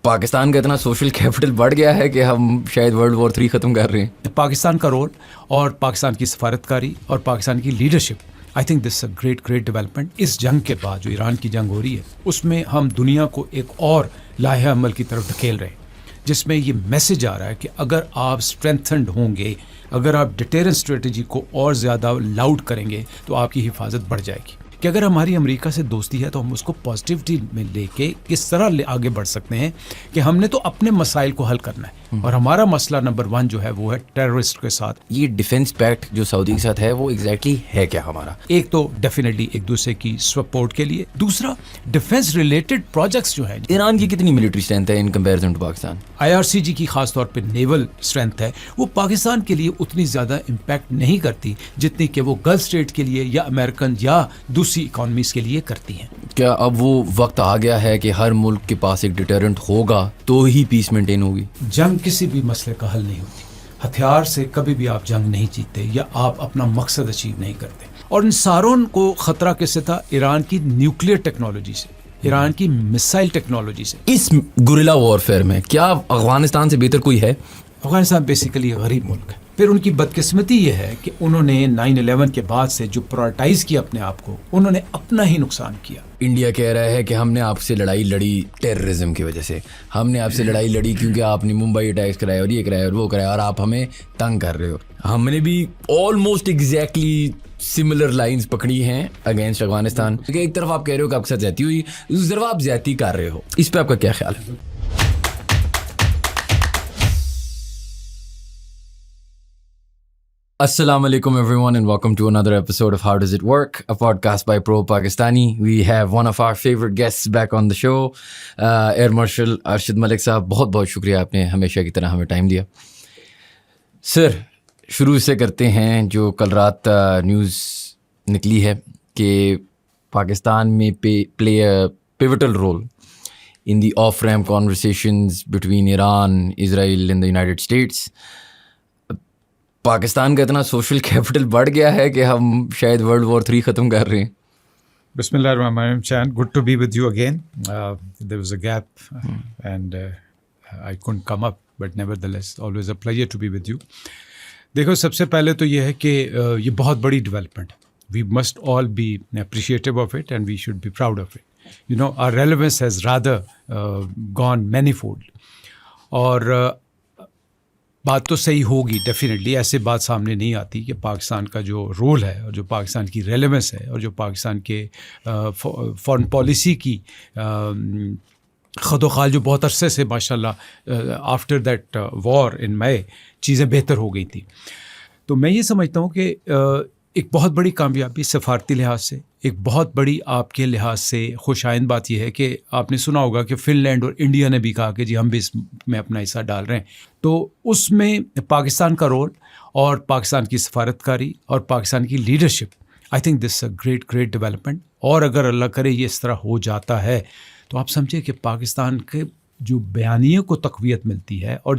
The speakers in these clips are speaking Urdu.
پاکستان کا اتنا سوشل کیپٹل بڑھ گیا ہے کہ ہم شاید ورلڈ وار 3 ختم کر رہے ہیں. پاکستان کا رول اور پاکستان کی سفارتکاری اور پاکستان کی leadership, I think this a great development. اس جنگ کے بعد جو ایران کی جنگ ہو رہی ہے اس میں ہم دنیا کو ایک اور لائحہ عمل کی طرف دھکیل رہے ہیں، جس میں یہ میسج آ رہا ہے کہ اگر آپ اسٹرینتھنڈ ہوں گے، اگر آپ ڈیٹیرنس اسٹریٹجی کو اور زیادہ لاؤڈ کریں گے تو آپ کی حفاظت بڑھ جائے گی. کہ اگر ہماری امریکہ سے دوستی ہے تو ہم اس کو پازیٹیوٹی میں لے کے کس طرح آگے بڑھ سکتے ہیں کہ ہم نے تو اپنے مسائل کو حل کرنا ہے، اور ہمارا مسئلہ نمبر 1 جو ہے وہ ہے ٹیررسٹ کے ساتھ. یہ ڈیفنس پیکٹ جو سعودی کے ساتھ ہے وہ ایگزیکٹلی ہے کیا ہمارا؟ ایک تو ڈیفینیٹلی ایک دوسرے کی سپورٹ کے لیے، دوسرا ڈیفنس ریلیٹڈ پروجیکٹس جو ہیں. ایران کی کتنی ملٹری اسٹرینتھ ہے in comparison to Pakistan? IRCG کی خاص طور پہ نیول اسٹرینتھ ہے، وہ پاکستان کے لیے اتنی زیادہ امپیکٹ نہیں کرتی جتنی کہ وہ گلف اسٹیٹ کے لیے یا امریکن یا دوسری اکانومیز کے لیے کرتی ہیں. کیا اب وہ وقت آ گیا ہے کہ ہر ملک کے پاس ایک ڈیٹرنٹ ہوگا تو ہی پیس مینٹین ہوگی؟ جنگ کسی بھی مسئلے کا حل نہیں ہوتی. ہتھیار سے کبھی بھی آپ جنگ نہیں جیتتے یا آپ اپنا مقصد اچیو نہیں کرتے. اور ان ساروں کو خطرہ کس سے تھا؟ ایران کی نیوکلیئر ٹیکنالوجی سے، ایران کی میسائل ٹیکنالوجی سے. اس گوریلا وارفیئر میں کیا افغانستان سے بہتر کوئی ہے؟ افغانستان بیسیکلی غریب ملک ہے. پھر ان کی بدقسمتی یہ ہے کہ انہوں نے 9/11 کے بعد سے جو پرائرٹائز کیا اپنے آپ کو، انہوں نے اپنا ہی نقصان کیا. انڈیا کہہ رہا ہے کہ ہم نے آپ سے لڑائی لڑی ٹیررزم کی وجہ سے، ہم نے آپ سے لڑائی لڑی کیونکہ آپ نے ممبئی اٹیکس کرائے اور یہ کرایا اور وہ کرایا اور آپ ہمیں تنگ کر رہے ہو. ہم نے بھی آلموسٹ ایگزیکٹلی سملر لائنز پکڑی ہیں اگینسٹ افغانستان. ایک طرف آپ کہہ رہے ہو کہ آپ کے ساتھ زیادتی ہوئی، دوسری طرف آپ زیادتی کر رہے ہو. اس پہ آپ کا کیا خیال ہے؟ Assalamu alaikum everyone and welcome to another episode of How Does It Work, a podcast by Pro Pakistani. We have one of our favorite guests back on the show, Air Marshal Arshid Malik صاحب. بہت بہت شکریہ، آپ نے ہمیشہ کی طرح ہمیں ٹائم دیا. سر، شروع سے کرتے ہیں جو کل رات نیوز نکلی ہے کہ پاکستان میں play a pivotal role in the off-ramp conversations between Iran, Israel and the United States. Pakistan کا اتنا سوشل کیپٹل بڑھ گیا ہے کہ ہم شاید ورلڈ وار 3 ختم کر رہے ہیں. بسم اللہ الرحمن الرحیم. چین، good to be with you again. There was a gap and I can't come up but nevertheless always a pleasure to be with you. دیکھو، سب سے پہلے تو یہ ہے کہ یہ بہت بڑی ڈیولپمنٹ ہے. We must all be appreciative of it and we should be proud of it. You know our relevance has rather gone many fold. اور بات تو صحیح ہوگی ڈیفینیٹلی، ایسے بات سامنے نہیں آتی کہ پاکستان کا جو رول ہے اور جو پاکستان کی ریلیونس ہے اور جو پاکستان کے فارن پالیسی کی خد و خال جو بہت عرصے سے ماشاء اللہ آفٹر دیٹ وار ان مئی چیزیں بہتر ہو گئی تھیں. تو میں یہ سمجھتا ہوں کہ ایک بہت بڑی کامیابی سفارتی لحاظ سے، ایک بہت بڑی آپ کے لحاظ سے خوش آئند بات یہ ہے کہ آپ نے سنا ہوگا کہ فن لینڈ اور انڈیا نے بھی کہا کہ جی ہم بھی اس میں اپنا حصہ ڈال رہے ہیں. تو اس میں پاکستان کا رول اور پاکستان کی سفارتکاری اور پاکستان کی leadership, I think this a great development. اور اگر اللہ کرے یہ اس طرح ہو جاتا ہے تو آپ سمجھے کہ پاکستان کے جو بیانیے کو تقویت ملتی ہے، اور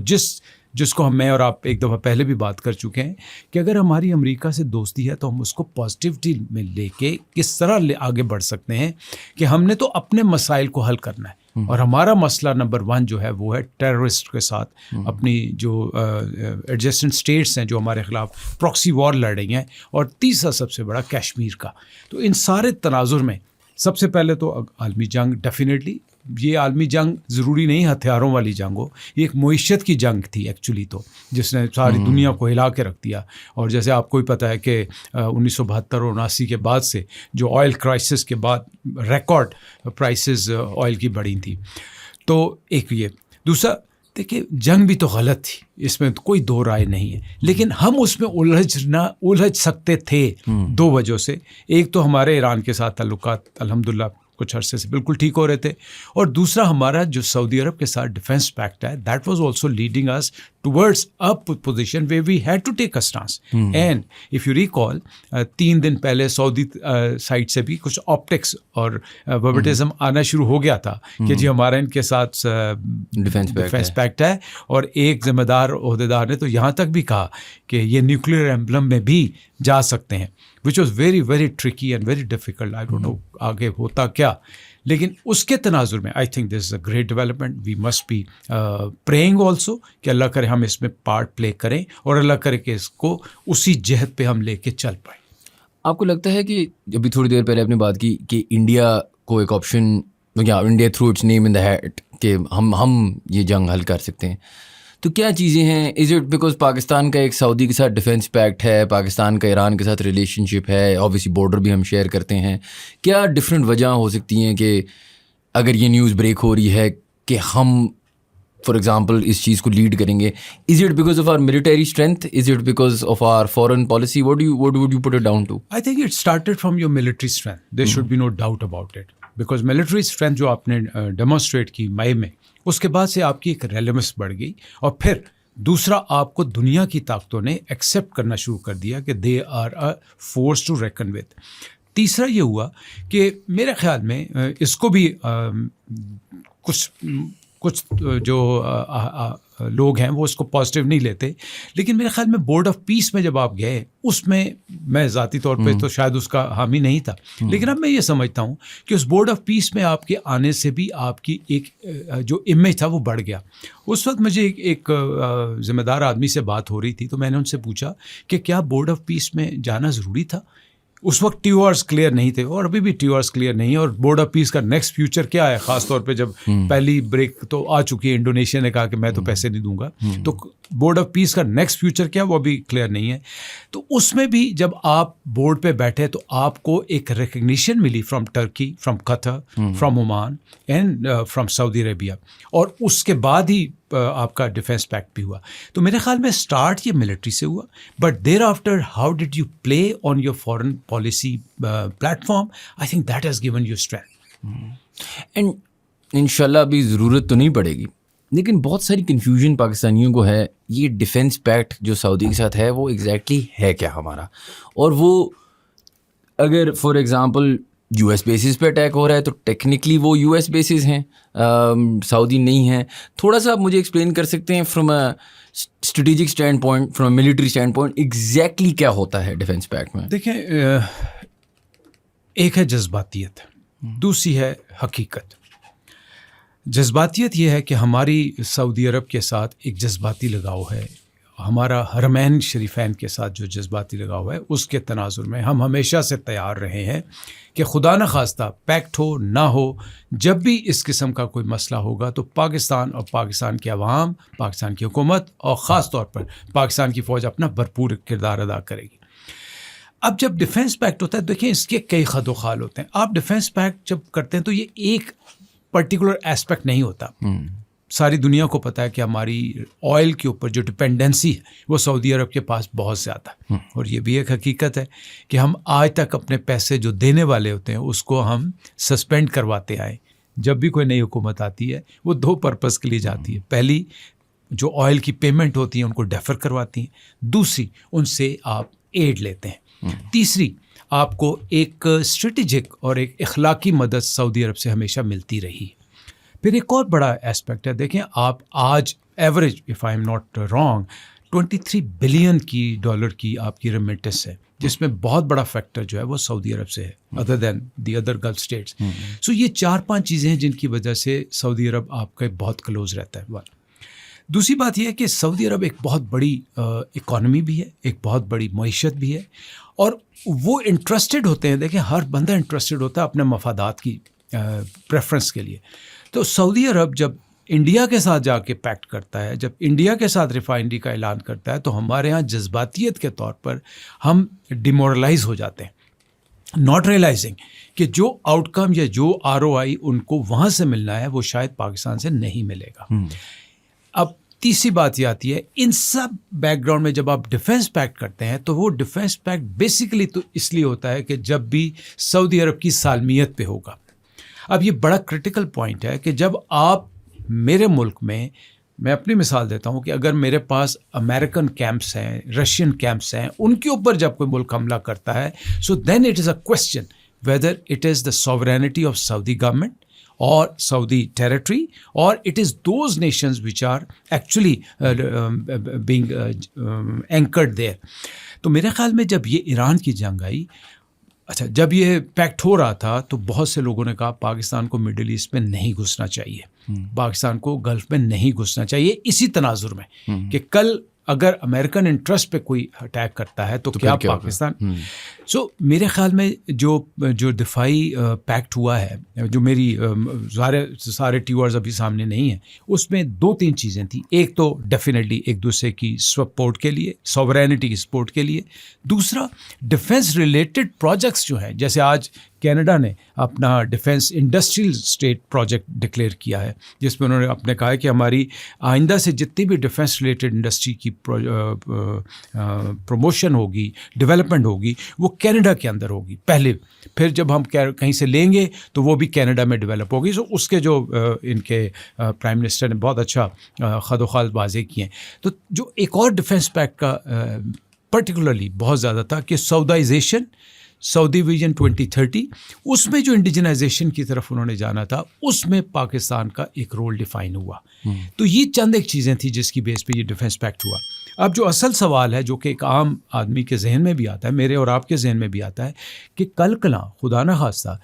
جس کو میں اور آپ ایک دفعہ پہلے بھی بات کر چکے ہیں کہ اگر ہماری امریکہ سے دوستی ہے تو ہم اس کو پازیٹیوٹی میں لے کے کس طرح آگے بڑھ سکتے ہیں کہ ہم نے تو اپنے مسائل کو حل کرنا ہے، اور ہمارا مسئلہ نمبر 1 جو ہے وہ ہے ٹیررسٹ کے ساتھ اپنی جو ایڈجسٹنٹ اسٹیٹس ہیں جو ہمارے خلاف پراکسی وار لڑ رہی ہیں، اور تیسرا سب سے بڑا کشمیر کا. تو ان سارے تناظر میں سب سے پہلے تو عالمی جنگ ڈیفینیٹلی. یہ عالمی جنگ ضروری نہیں ہتھیاروں والی جنگ ہو، یہ ایک معیشت کی جنگ تھی ایکچولی، تو جس نے ساری دنیا کو ہلا کے رکھ دیا. اور جیسے آپ کو ہی پتہ ہے کہ 1972 اور 79 کے بعد سے جو آئل کرائسس کے بعد ریکارڈ پرائسز آئل کی بڑھی تھیں. تو ایک یہ. دوسرا، دیکھیے جنگ بھی تو غلط تھی، اس میں کوئی دو رائے نہیں ہے، لیکن ہم اس میں الجھ سکتے تھے 2 وجہوں سے. ایک تو ہمارے ایران کے ساتھ تعلقات الحمدللہ کچھ عرصے سے بالکل ٹھیک ہو رہے تھے، اور دوسرا ہمارا جو سعودی عرب کے ساتھ ڈیفینس پیکٹ ہے، that was also leading us towards a position where we had to take a stance. And if you recall 3 دن پہلے سعودی سائڈ سے بھی کچھ آپٹکس اور وربٹزم آنا شروع ہو گیا تھا کہ جی ہمارا ان کے ساتھ ڈیفینس پیکٹ ہے. اور ایک ذمہ دار عہدیدار نے تو یہاں تک بھی کہا کہ یہ نیوکلیئر ایمبلم میں بھی جا سکتے ہیں، which was very very tricky and very difficult. I don't know آگے ہوتا کیا، لیکن اس کے تناظر میں I think this is a great development. We must be praying also کہ اللہ کرے ہم اس میں پارٹ پلے کریں اور اللہ کرے کہ اس کو اسی جہت پہ ہم لے کے چل پائیں. آپ کو لگتا ہے کہ ابھی تھوڑی دیر پہلے آپ نے بات کی کہ انڈیا کو ایک آپشن یا India threw its name in the hat کہ ہم یہ جنگ حل کر سکتے ہیں, تو کیا چیزیں ہیں؟ از اٹ بیکاز پاکستان کا ایک سعودی کے ساتھ ڈیفینس پیکٹ ہے, پاکستان کا ایران کے ساتھ ریلیشن شپ ہے, آبویسلی بارڈر بھی ہم شیئر کرتے ہیں, کیا ڈفرینٹ وجہ ہو سکتی ہیں کہ اگر یہ نیوز بریک ہو رہی ہے کہ ہم فار ایگزامپل اس چیز کو لیڈ کریں گے؟ Is it because of our military strength? Is it because of our foreign policy? what would you put it down to? I think it started from your military strength. There should be no doubt about it. Because military strength جو آپ نے ڈیمونسٹریٹ کی مئی میں, اس کے بعد سے آپ کی ایک ریلیونس بڑھ گئی, اور پھر دوسرا آپ کو دنیا کی طاقتوں نے ایکسیپٹ کرنا شروع کر دیا کہ they are a force to reckon with. تیسرا یہ ہوا کہ میرے خیال میں اس کو بھی کچھ جو لوگ ہیں وہ اس کو پازیٹیو نہیں لیتے, لیکن میرے خیال میں بورڈ آف پیس میں جب آپ گئے, اس میں ذاتی طور پہ تو شاید اس کا حامی نہیں تھا, لیکن اب میں یہ سمجھتا ہوں کہ اس بورڈ آف پیس میں آپ کے آنے سے بھی آپ کی ایک جو امیج تھا وہ بڑھ گیا. اس وقت مجھے ایک ذمہ دار آدمی سے بات ہو رہی تھی, تو میں نے ان سے پوچھا کہ کیا بورڈ آف پیس میں جانا ضروری تھا؟ اس وقت ٹیورز کلیئر نہیں تھے, اور ابھی بھی ٹیورز کلیئر نہیں, اور بورڈ آف پیس کا نیکسٹ فیوچر کیا ہے, خاص طور پہ جب پہلی بریک تو آ چکی ہے, انڈونیشیا نے کہا کہ میں تو پیسے نہیں دوں گا, تو بورڈ آف پیس کا نیکسٹ فیوچر کیا وہ ابھی کلیئر نہیں ہے. تو اس میں بھی جب آپ بورڈ پہ بیٹھے تو آپ کو ایک ریکگنیشن ملی from Turkey, from Qatar, from Oman and from Saudi Arabia, اور اس کے بعد ہی آپ کا ڈیفینس پیکٹ بھی ہوا. تو میرے خیال میں اسٹارٹ یہ ملٹری سے ہوا, but thereafter how did you play on your foreign policy platform, I think that has given you strength. And ان شاء اللہ ابھی ضرورت تو نہیں پڑے گی, لیکن بہت ساری کنفیوژن پاکستانیوں کو ہے یہ ڈیفینس پیکٹ جو سعودی کے ساتھ ہے وہ ایگزیکٹلی ہے کیا ہمارا, اور وہ اگر فار ایگزامپل یو ایس بیسز پہ اٹیک ہو رہا ہے تو ٹیکنیکلی وہ یو ایس بیسز ہیں, سعودی نہیں ہیں. تھوڑا سا آپ مجھے ایکسپلین کر سکتے ہیں from a strategic stand point, from a military stand point, exactly کیا ہوتا ہے ڈیفینس پیکٹ میں؟ دیکھیں, ایک ہے جذباتیت, دوسری ہے حقیقت. جذباتیت یہ ہے کہ ہماری سعودی عرب کے ساتھ ایک جذباتی لگاؤ ہے, ہمارا حرمین شریفین کے ساتھ جو جذباتی لگاؤ ہے, اس کے تناظر میں ہم ہمیشہ سے تیار رہے ہیں کہ خدا نخواستہ پیکٹ ہو نہ ہو, جب بھی اس قسم کا کوئی مسئلہ ہوگا تو پاکستان اور پاکستان کے عوام, پاکستان کی حکومت اور خاص طور پر پاکستان کی فوج اپنا بھرپور کردار ادا کرے گی. اب جب ڈیفینس پیکٹ ہوتا ہے, دیکھیں اس کے کئی خد و خال ہوتے ہیں. آپ ڈیفینس پیکٹ جب کرتے ہیں تو یہ ایک پرٹیکولر ایسپیکٹ نہیں ہوتا. ساری دنیا کو پتہ ہے کہ ہماری آئل کے اوپر جو ڈپینڈنسی ہے وہ سعودی عرب کے پاس بہت زیادہ ہے, اور یہ بھی ایک حقیقت ہے کہ ہم آج تک اپنے پیسے جو دینے والے ہوتے ہیں اس کو ہم سسپینڈ کرواتے آئے. جب بھی کوئی نئی حکومت آتی ہے وہ دو پرپز کے لیے جاتی ہے, پہلی جو آئل کی پیمنٹ ہوتی ہیں ان کو ڈیفر کرواتی ہیں, دوسری ان سے آپ ایڈ لیتے ہیں, تیسری آپ کو ایک اسٹریٹجک اور ایک اخلاقی مدد سعودی عرب سے ہمیشہ ملتی رہی. پھر ایک اور بڑا اسپیکٹ ہے, دیکھیں آپ آج average if I am not wrong 23 billion dollar کی آپ کی ریمیٹنس ہے, جس میں بہت بڑا فیکٹر جو ہے وہ سعودی عرب سے ہے, other then the other gulf states. So یہ 4-5 چیزیں ہیں جن کی وجہ سے سعودی عرب آپ کا بہت کلوز رہتا ہے. دوسری بات یہ ہے کہ سعودی عرب ایک بہت بڑی اکانومی بھی ہے, ایک بہت بڑی معیشت بھی ہے, اور وہ انٹرسٹڈ ہوتے ہیں. دیکھیں ہر بندہ انٹرسٹڈ ہوتا ہے اپنے مفادات کی پریفرنس کے لیے. تو سعودی عرب جب انڈیا کے ساتھ جا کے پیکٹ کرتا ہے, جب انڈیا کے ساتھ ریفائنری کا اعلان کرتا ہے, تو ہمارے ہاں جذباتیت کے طور پر ہم ڈیمورلائز ہو جاتے ہیں, ناٹ ریئلائزنگ کہ جو آؤٹ کم یا جو ROI ان کو وہاں سے ملنا ہے وہ شاید پاکستان سے نہیں ملے گا. اب تیسری بات یہ آتی ہے, ان سب بیک گراؤنڈ میں جب آپ ڈیفینس پیکٹ کرتے ہیں تو وہ ڈیفینس پیکٹ بیسیکلی تو اس لیے ہوتا ہے کہ جب بھی سعودی عرب کی سالمیت پہ ہوگا. اب یہ بڑا کرٹیکل پوائنٹ ہے کہ جب آپ میرے ملک میں اپنی مثال دیتا ہوں کہ اگر میرے پاس امریکن کیمپس ہیں, رشین کیمپس ہیں, ان کے اوپر جب کوئی ملک حملہ کرتا ہے, so then it is a question whether it is the sovereignty of Saudi government or Saudi territory, or it is those nations which are actually being anchored there. تو میرے خیال میں جب یہ ایران کی جنگ آئی, اچھا جب یہ پیکٹ ہو رہا تھا تو بہت سے لوگوں نے کہا پاکستان کو مڈل ایسٹ میں نہیں گھسنا چاہیے، پاکستان کو گلف میں نہیں گھسنا چاہیے، اسی تناظر میں کہ کل اگر امریکن انٹرسٹ پہ کوئی اٹیک کرتا ہے تو کیا پاکستان. سو میرے خیال میں جو دفاعی پیکٹ ہوا ہے، جو میری سارے ٹیورز ابھی سامنے نہیں ہیں، اس میں 2-3 چیزیں تھیں. ایک تو ڈیفینیٹلی ایک دوسرے کی سپورٹ کے لیے، سوورینٹی کی سپورٹ کے لیے. دوسرا ڈیفینس ریلیٹڈ پروجیکٹس جو ہیں، جیسے آج کینیڈا نے اپنا defence industrial estate project declare کیا ہے، جس میں انہوں نے اپنے کہا ہے کہ ہماری آئندہ سے جتنی بھی ڈیفینس ریلیٹڈ انڈسٹری کی پروموشن ہوگی، ڈیولپمنٹ ہوگی، وہ کینیڈا کے اندر ہوگی پہلے، پھر جب ہم کہیں سے لیں گے تو وہ بھی کینیڈا میں ڈیولپ ہوگی. سو اس کے جو ان کے پرائم منسٹر نے بہت اچھا خد و خال واضح کیے ہیں. تو جو ایک اور ڈیفینس پیکٹ کا پرٹیکولرلی بہت زیادہ تھا کہ سعودائزیشن، سعودی ویژن 2030، اس میں جو انڈیجنائزیشن کی طرف انہوں نے جانا تھا، اس میں پاکستان کا ایک رول ڈیفائن ہوا. تو یہ چند ایک چیزیں تھیں جس کی بیس پہ یہ ڈیفینس پیکٹ ہوا. اب جو اصل سوال ہے، جو کہ ایک عام آدمی کے ذہن میں بھی آتا ہے، میرے اور آپ کے ذہن میں بھی آتا ہے، کہ کل کلاں خدا نہ خواستہ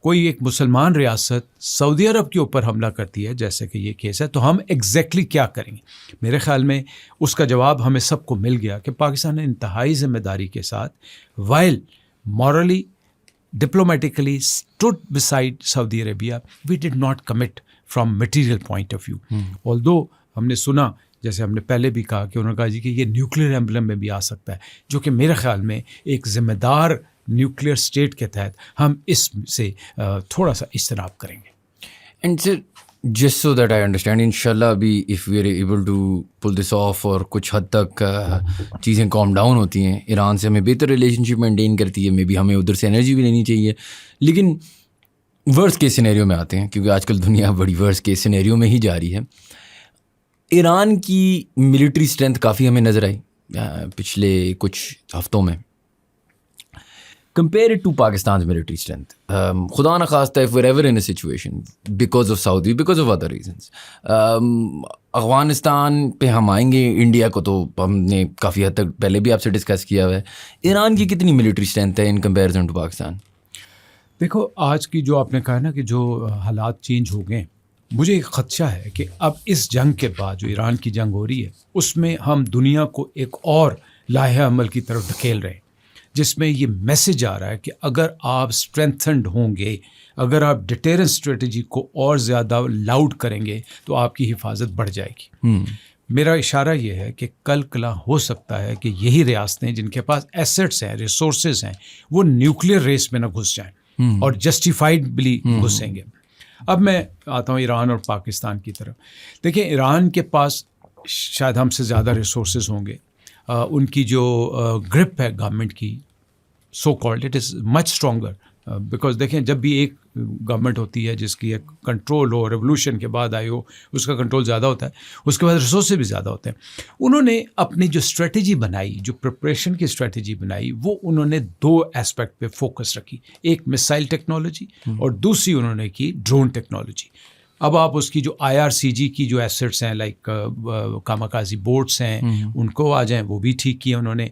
کوئی ایک مسلمان ریاست سعودی عرب کے اوپر حملہ کرتی ہے، جیسے کہ یہ کیس ہے، تو ہم ایگزیکٹلی کیا کریں گے؟ میرے خیال میں اس کا جواب ہمیں سب کو مل گیا کہ پاکستان نے انتہائی ذمہ داری کے ساتھ while morally, diplomatically stood beside Saudi Arabia. We did not commit from material point of view. Although ہم نے سنا، جیسے ہم نے پہلے بھی کہا کہ انہوں نے کہا جی کہ یہ نیوکلیئر ایمبلم میں بھی آ سکتا ہے، جو کہ میرے خیال میں ایک ذمہ دار نیوکلیئر اسٹیٹ کے تحت ہم اس سے تھوڑا سا اجتناب کریں گے. And sir just so that I understand, ان شاء اللہ ابھی if we are able to pull this off اور کچھ حد تک چیزیں کام ڈاؤن ہوتی ہیں، ایران سے ہمیں بہتر ریلیشن شپ مینٹین کرتی ہے، مے بی ہمیں ادھر سے انرجی بھی لینی چاہیے. لیکن ورسٹ کیس سینیریو میں آتے ہیں، کیونکہ آج کل دنیا بڑی ورسٹ کیس سینیریو میں ہی جا رہی ہے. ایران کی ملٹری اسٹرینتھ کافی ہمیں نظر آئی پچھلے کچھ ہفتوں میں، compare it to Pakistan's military strength. خدا نہ خواستہ if we're ever in a situation because of Saudi, because of other reasons. Afghanistan پہ ہم آئیں گے، انڈیا کو تو ہم نے کافی حد تک پہلے بھی آپ سے ڈسکس کیا ہوا ہے. ایران کی کتنی ملٹری اسٹرینتھ ہے ان کمپیریزن ٹو پاکستان؟ دیکھو آج کی جو آپ نے کہا نا کہ جو حالات چینج ہو گئے، مجھے ایک خدشہ ہے کہ اب اس جنگ کے بعد جو ایران کی جنگ ہو رہی ہے، اس میں ہم دنیا کو ایک اور لائحہ عمل کی طرف دھکیل رہے ہیں، جس میں یہ میسج آ رہا ہے کہ اگر آپ اسٹرینتھنڈ ہوں گے، اگر آپ ڈیٹیرنس اسٹریٹجی کو اور زیادہ لاؤڈ کریں گے تو آپ کی حفاظت بڑھ جائے گی. میرا اشارہ یہ ہے کہ کل کلا ہو سکتا ہے کہ یہی ریاستیں جن کے پاس ایسٹس ہیں، ریسورسز ہیں، وہ نیوکلیئر ریس میں نہ گھس جائیں اور جسٹیفائڈلی گھسیں گے. اب میں آتا ہوں ایران اور پاکستان کی طرف. دیکھیں ایران کے پاس شاید ہم سے زیادہ ریسورسز ہوں گے، ان کی جو گرپ ہے گورنمنٹ کی so called it is much stronger, because دیکھیں جب بھی ایک گورنمنٹ ہوتی ہے جس کی ایک کنٹرول ہو، ریولوشن کے بعد آئی ہو، اس کا کنٹرول زیادہ ہوتا ہے، اس کے بعد ریسورسز بھی زیادہ ہوتے ہیں. انہوں نے اپنی جو اسٹریٹجی بنائی، جو پریپریشن کی اسٹریٹجی بنائی، وہ انہوں نے 2 ایسپیکٹ پہ فوکس رکھی، ایک میسائل ٹیکنالوجی اور دوسری انہوں نے کی ڈرون ٹیکنالوجی. اب آپ اس کی جو IRCG کی جو ایسٹس ہیں لائک کاماکازی بوٹس ہیں، ان کو آ جائیں، وہ بھی ٹھیک کیا انہوں نے.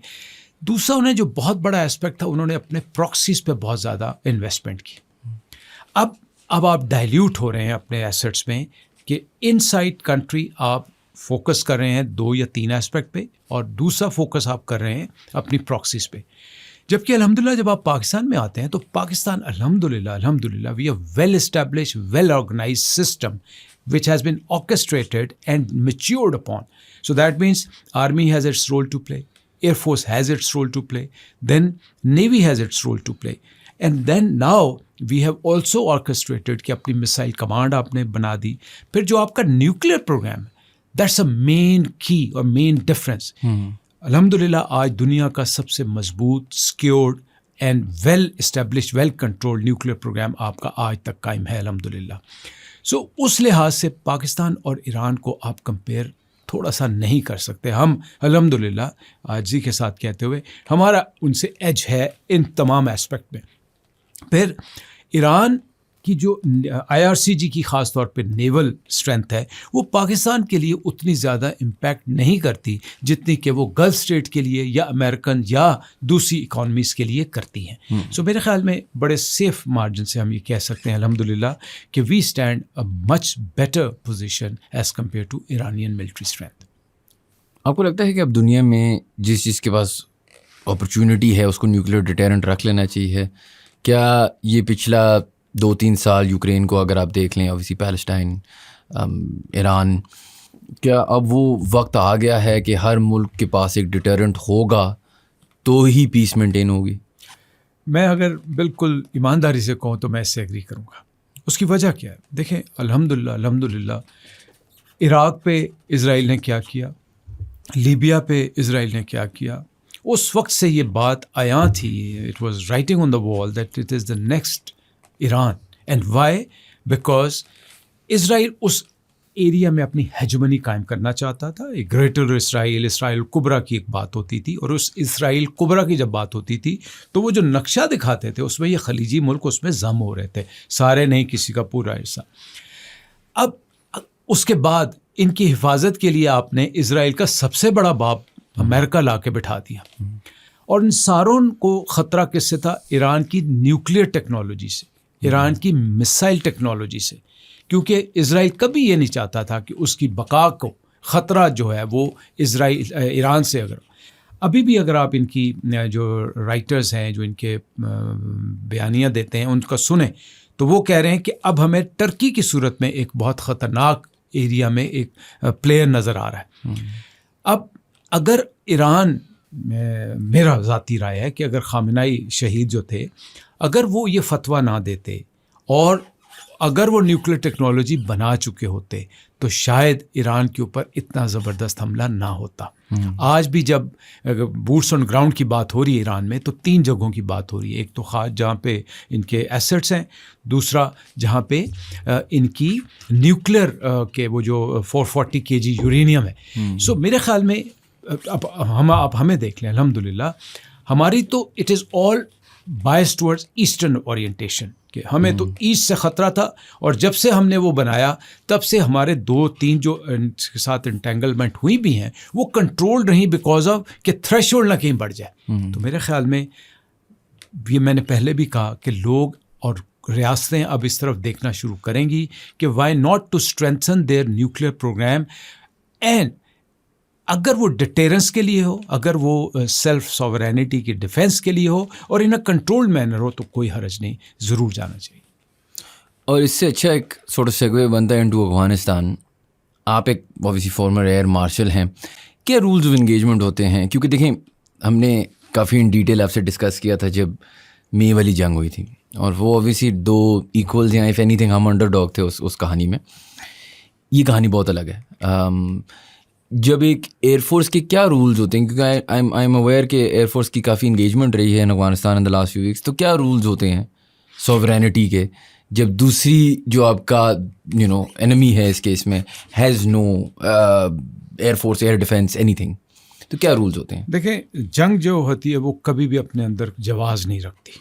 دوسرا انہیں جو بہت بڑا اسپیکٹ تھا، انہوں نے اپنے پراکسیز پہ بہت زیادہ انویسٹمنٹ کی. اب آپ ڈائلیوٹ ہو رہے ہیں اپنے ایسٹس میں کہ ان سائڈ کنٹری آپ فوکس کر رہے ہیں 2 یا 3 ایسپیکٹ پہ، اور دوسرا فوکس آپ کر رہے ہیں اپنی پراکسیز پہ. جبکہ الحمدللہ جب آپ پاکستان میں آتے ہیں تو پاکستان الحمدللہ we are well establish, well organise system which has been orchestrated and matured upon. So that means Army has its role to play, Air Force has its role to play, then Navy has its role to play. And then now we have also orchestrated کہ اپنی مسائل کمانڈ آپ نے بنا دی. پھر جو آپ کا نیوکلیئر پروگرام ہے، that's a main key اور main difference. الحمدللہ آج دنیا کا سب سے مضبوط، secured and well established, well controlled nuclear programme آپ کا آج تک قائم ہے الحمدللہ. سو اس لحاظ سے پاکستان اور ایران کو آپ کمپیئر تھوڑا سا نہیں کر سکتے. ہم الحمدللہ عاجزی کے ساتھ کہتے ہوئے ہمارا ان سے ایج ہے ان تمام اسپیکٹ میں. پھر ایران کی جو IRCG کی خاص طور پہ نیول اسٹرینتھ ہے وہ پاکستان کے لیے اتنی زیادہ امپیکٹ نہیں کرتی جتنی کہ وہ گلف اسٹیٹ کے لیے یا امریکن یا دوسری اکانومیز کے لیے کرتی ہیں. سو میرے خیال میں بڑے سیف مارجن سے ہم یہ کہہ سکتے ہیں الحمدللہ کہ we stand a much better position as compare to Iranian military strength. آپ کو لگتا ہے کہ اب دنیا میں جس چیز کے پاس اپرچونٹی ہے اس کو نیوکلیئر ڈیٹرنٹ رکھ لینا چاہیے؟ کیا یہ پچھلا 2-3 سال یوکرین کو اگر آپ دیکھ لیں، اوبویسلی پیلسٹائن، ایران، کیا اب وہ وقت آ گیا ہے کہ ہر ملک کے پاس ایک ڈیٹرنٹ ہوگا تو ہی پیس مینٹین ہوگی؟ میں اگر بالکل ایمانداری سے کہوں تو میں اس سے ایگری کروں گا. اس کی وجہ کیا ہے؟ دیکھیں الحمدللہ عراق پہ اسرائیل نے کیا کیا، لیبیا پہ اسرائیل نے کیا کیا. اس وقت سے یہ بات آیاں تھی، it was writing on the wall that it is the next Iran. And why? Because Israel اس ایریا میں اپنی ہیجمنی قائم کرنا چاہتا تھا. ایک گریٹر اسرائیل کبرا کی ایک بات ہوتی تھی، اور اس اسرائیل کبرا کی جب بات ہوتی تھی تو وہ جو نقشہ دکھاتے تھے اس میں یہ خلیجی ملک اس میں ضم ہو رہے تھے، سارے نہیں، کسی کا پورا حصہ. اب اس کے بعد ان کی حفاظت کے لیے آپ نے اسرائیل کا سب سے بڑا باپ امریکہ لا کے بٹھا دیا، اور ان ساروں کو خطرہ کس سے تھا؟ ایران کی نیوکلیئر ٹیکنالوجی سے، ایران کی مسائل ٹیکنالوجی سے. کیونکہ اسرائیل کبھی یہ نہیں چاہتا تھا کہ اس کی بقا کو خطرہ جو ہے وہ ایران سے. ابھی بھی اگر آپ ان کی جو رائٹرز ہیں جو ان کے بیانیہ دیتے ہیں ان کا سنیں تو وہ کہہ رہے ہیں کہ اب ہمیں ٹرکی کی صورت میں ایک بہت خطرناک ایریا میں ایک پلیئر نظر آ رہا ہے. اب اگر ایران، میرا ذاتی رائے ہے کہ اگر خامنائی شہید جو تھے اگر وہ یہ فتویٰ نہ دیتے اور اگر وہ نیوکلیئر ٹیکنالوجی بنا چکے ہوتے تو شاید ایران کے اوپر اتنا زبردست حملہ نہ ہوتا. آج بھی جب بوٹس آن گراؤنڈ کی بات ہو رہی ہے ایران میں تو 3 جگہوں کی بات ہو رہی ہے. ایک تو خاص جہاں پہ ان کے ایسٹس ہیں، دوسرا جہاں پہ ان کی نیوکلیئر کے وہ جو 440 kg یورینیم ہے. سو میرے خیال میں اب ہمیں دیکھ لیں الحمدللہ ہماری تو it is all bias towards eastern orientation کہ ہمیں تو ایسٹ سے خطرہ تھا، اور جب سے ہم نے وہ بنایا تب سے ہمارے 2-3 جو ان کے ساتھ انٹینگلمنٹ ہوئی بھی ہیں وہ کنٹرول رہیں بیکاز آف کہ تھریش ہولڈ نہ کہیں بڑھ جائے. تو میرے خیال میں یہ میں نے پہلے بھی کہا کہ لوگ اور ریاستیں اب اس طرف دیکھنا شروع کریں گی کہ why not to strengthen their nuclear programme. And اگر وہ ڈیٹیرنس کے لیے ہو، اگر وہ سیلف ساورینٹی کی ڈیفینس کے لیے ہو اور ان اے کنٹرول مینر ہو تو کوئی حرج نہیں، ضرور جانا چاہیے. اور اس سے اچھا ایک سورٹ آف سیگوے بنتا ہے انٹو افغانستان. آپ ایک اوبویسلی فارمر ایئر مارشل ہیں، کیا رولز آف انگیجمنٹ ہوتے ہیں؟ کیونکہ دیکھیں ہم نے کافی ان ڈیٹیل آپ سے ڈسکس کیا تھا جب مئی والی جنگ ہوئی تھی، اور وہ اوبویسلی 2 ایکولز ہیں، اف اینی تھنگ ہم انڈر ڈاگ تھے اس کہانی میں. یہ کہانی بہت الگ ہے. جب ایک ایئر فورس کے کیا رولز ہوتے ہیں؟ کیونکہ آئی ایم اویئر کہ ایئر فورس کی کافی انگیجمنٹ رہی ہے ان افغانستان ان دا لاسٹ فیو ویکس، تو کیا رولز ہوتے ہیں سوورینٹی کے جب دوسری جو آپ کا انمی ہے اس کیس میں has no air force, year defence, any thing, تو کیا رولز ہوتے ہیں؟ دیکھیں جنگ جو ہوتی ہے وہ کبھی بھی اپنے اندر جواز نہیں رکھتی.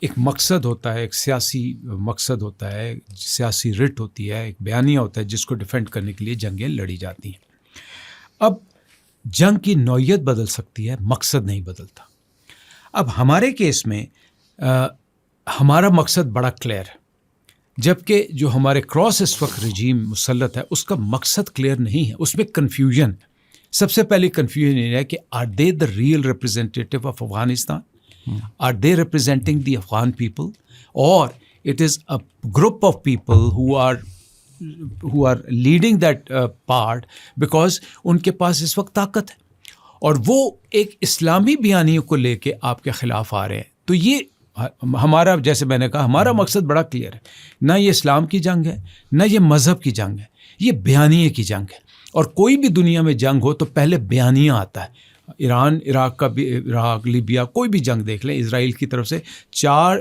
ایک مقصد ہوتا ہے، ایک سیاسی مقصد ہوتا ہے، سیاسی رٹ ہوتی ہے، ایک بیانیہ ہوتا ہے جس کو ڈیفینڈ کرنے کے لیے جنگیں لڑی جاتی ہیں. اب جنگ کی نوعیت بدل سکتی ہے، مقصد نہیں بدلتا. اب ہمارے کیس میں ہمارا مقصد بڑا کلیئر ہے، جبکہ جو ہمارے کراس اس وقت رجیم مسلط ہے اس کا مقصد کلیئر نہیں ہے، اس میں کنفیوژن. سب سے پہلے کنفیوژن یہ ہے کہ are they the real representative of Afghanistan? Are they representing the Afghan people? Or it is a group of people who are leading that part because ان کے پاس اس وقت طاقت ہے اور وہ ایک اسلامی بیانیوں کو لے کے آپ کے خلاف آ رہے ہیں. تو یہ ہمارا، جیسے میں نے کہا، ہمارا مقصد بڑا کلیئر ہے. نہ یہ اسلام کی جنگ ہے، نہ یہ مذہب کی جنگ ہے، یہ بیانیے کی جنگ ہے. اور کوئی بھی دنیا میں جنگ ہو تو پہلے بیانیہ آتا ہے. ایران، عراق کا بھی، عراق، لیبیا، کوئی بھی جنگ دیکھ لیں، اسرائیل کی طرف سے 4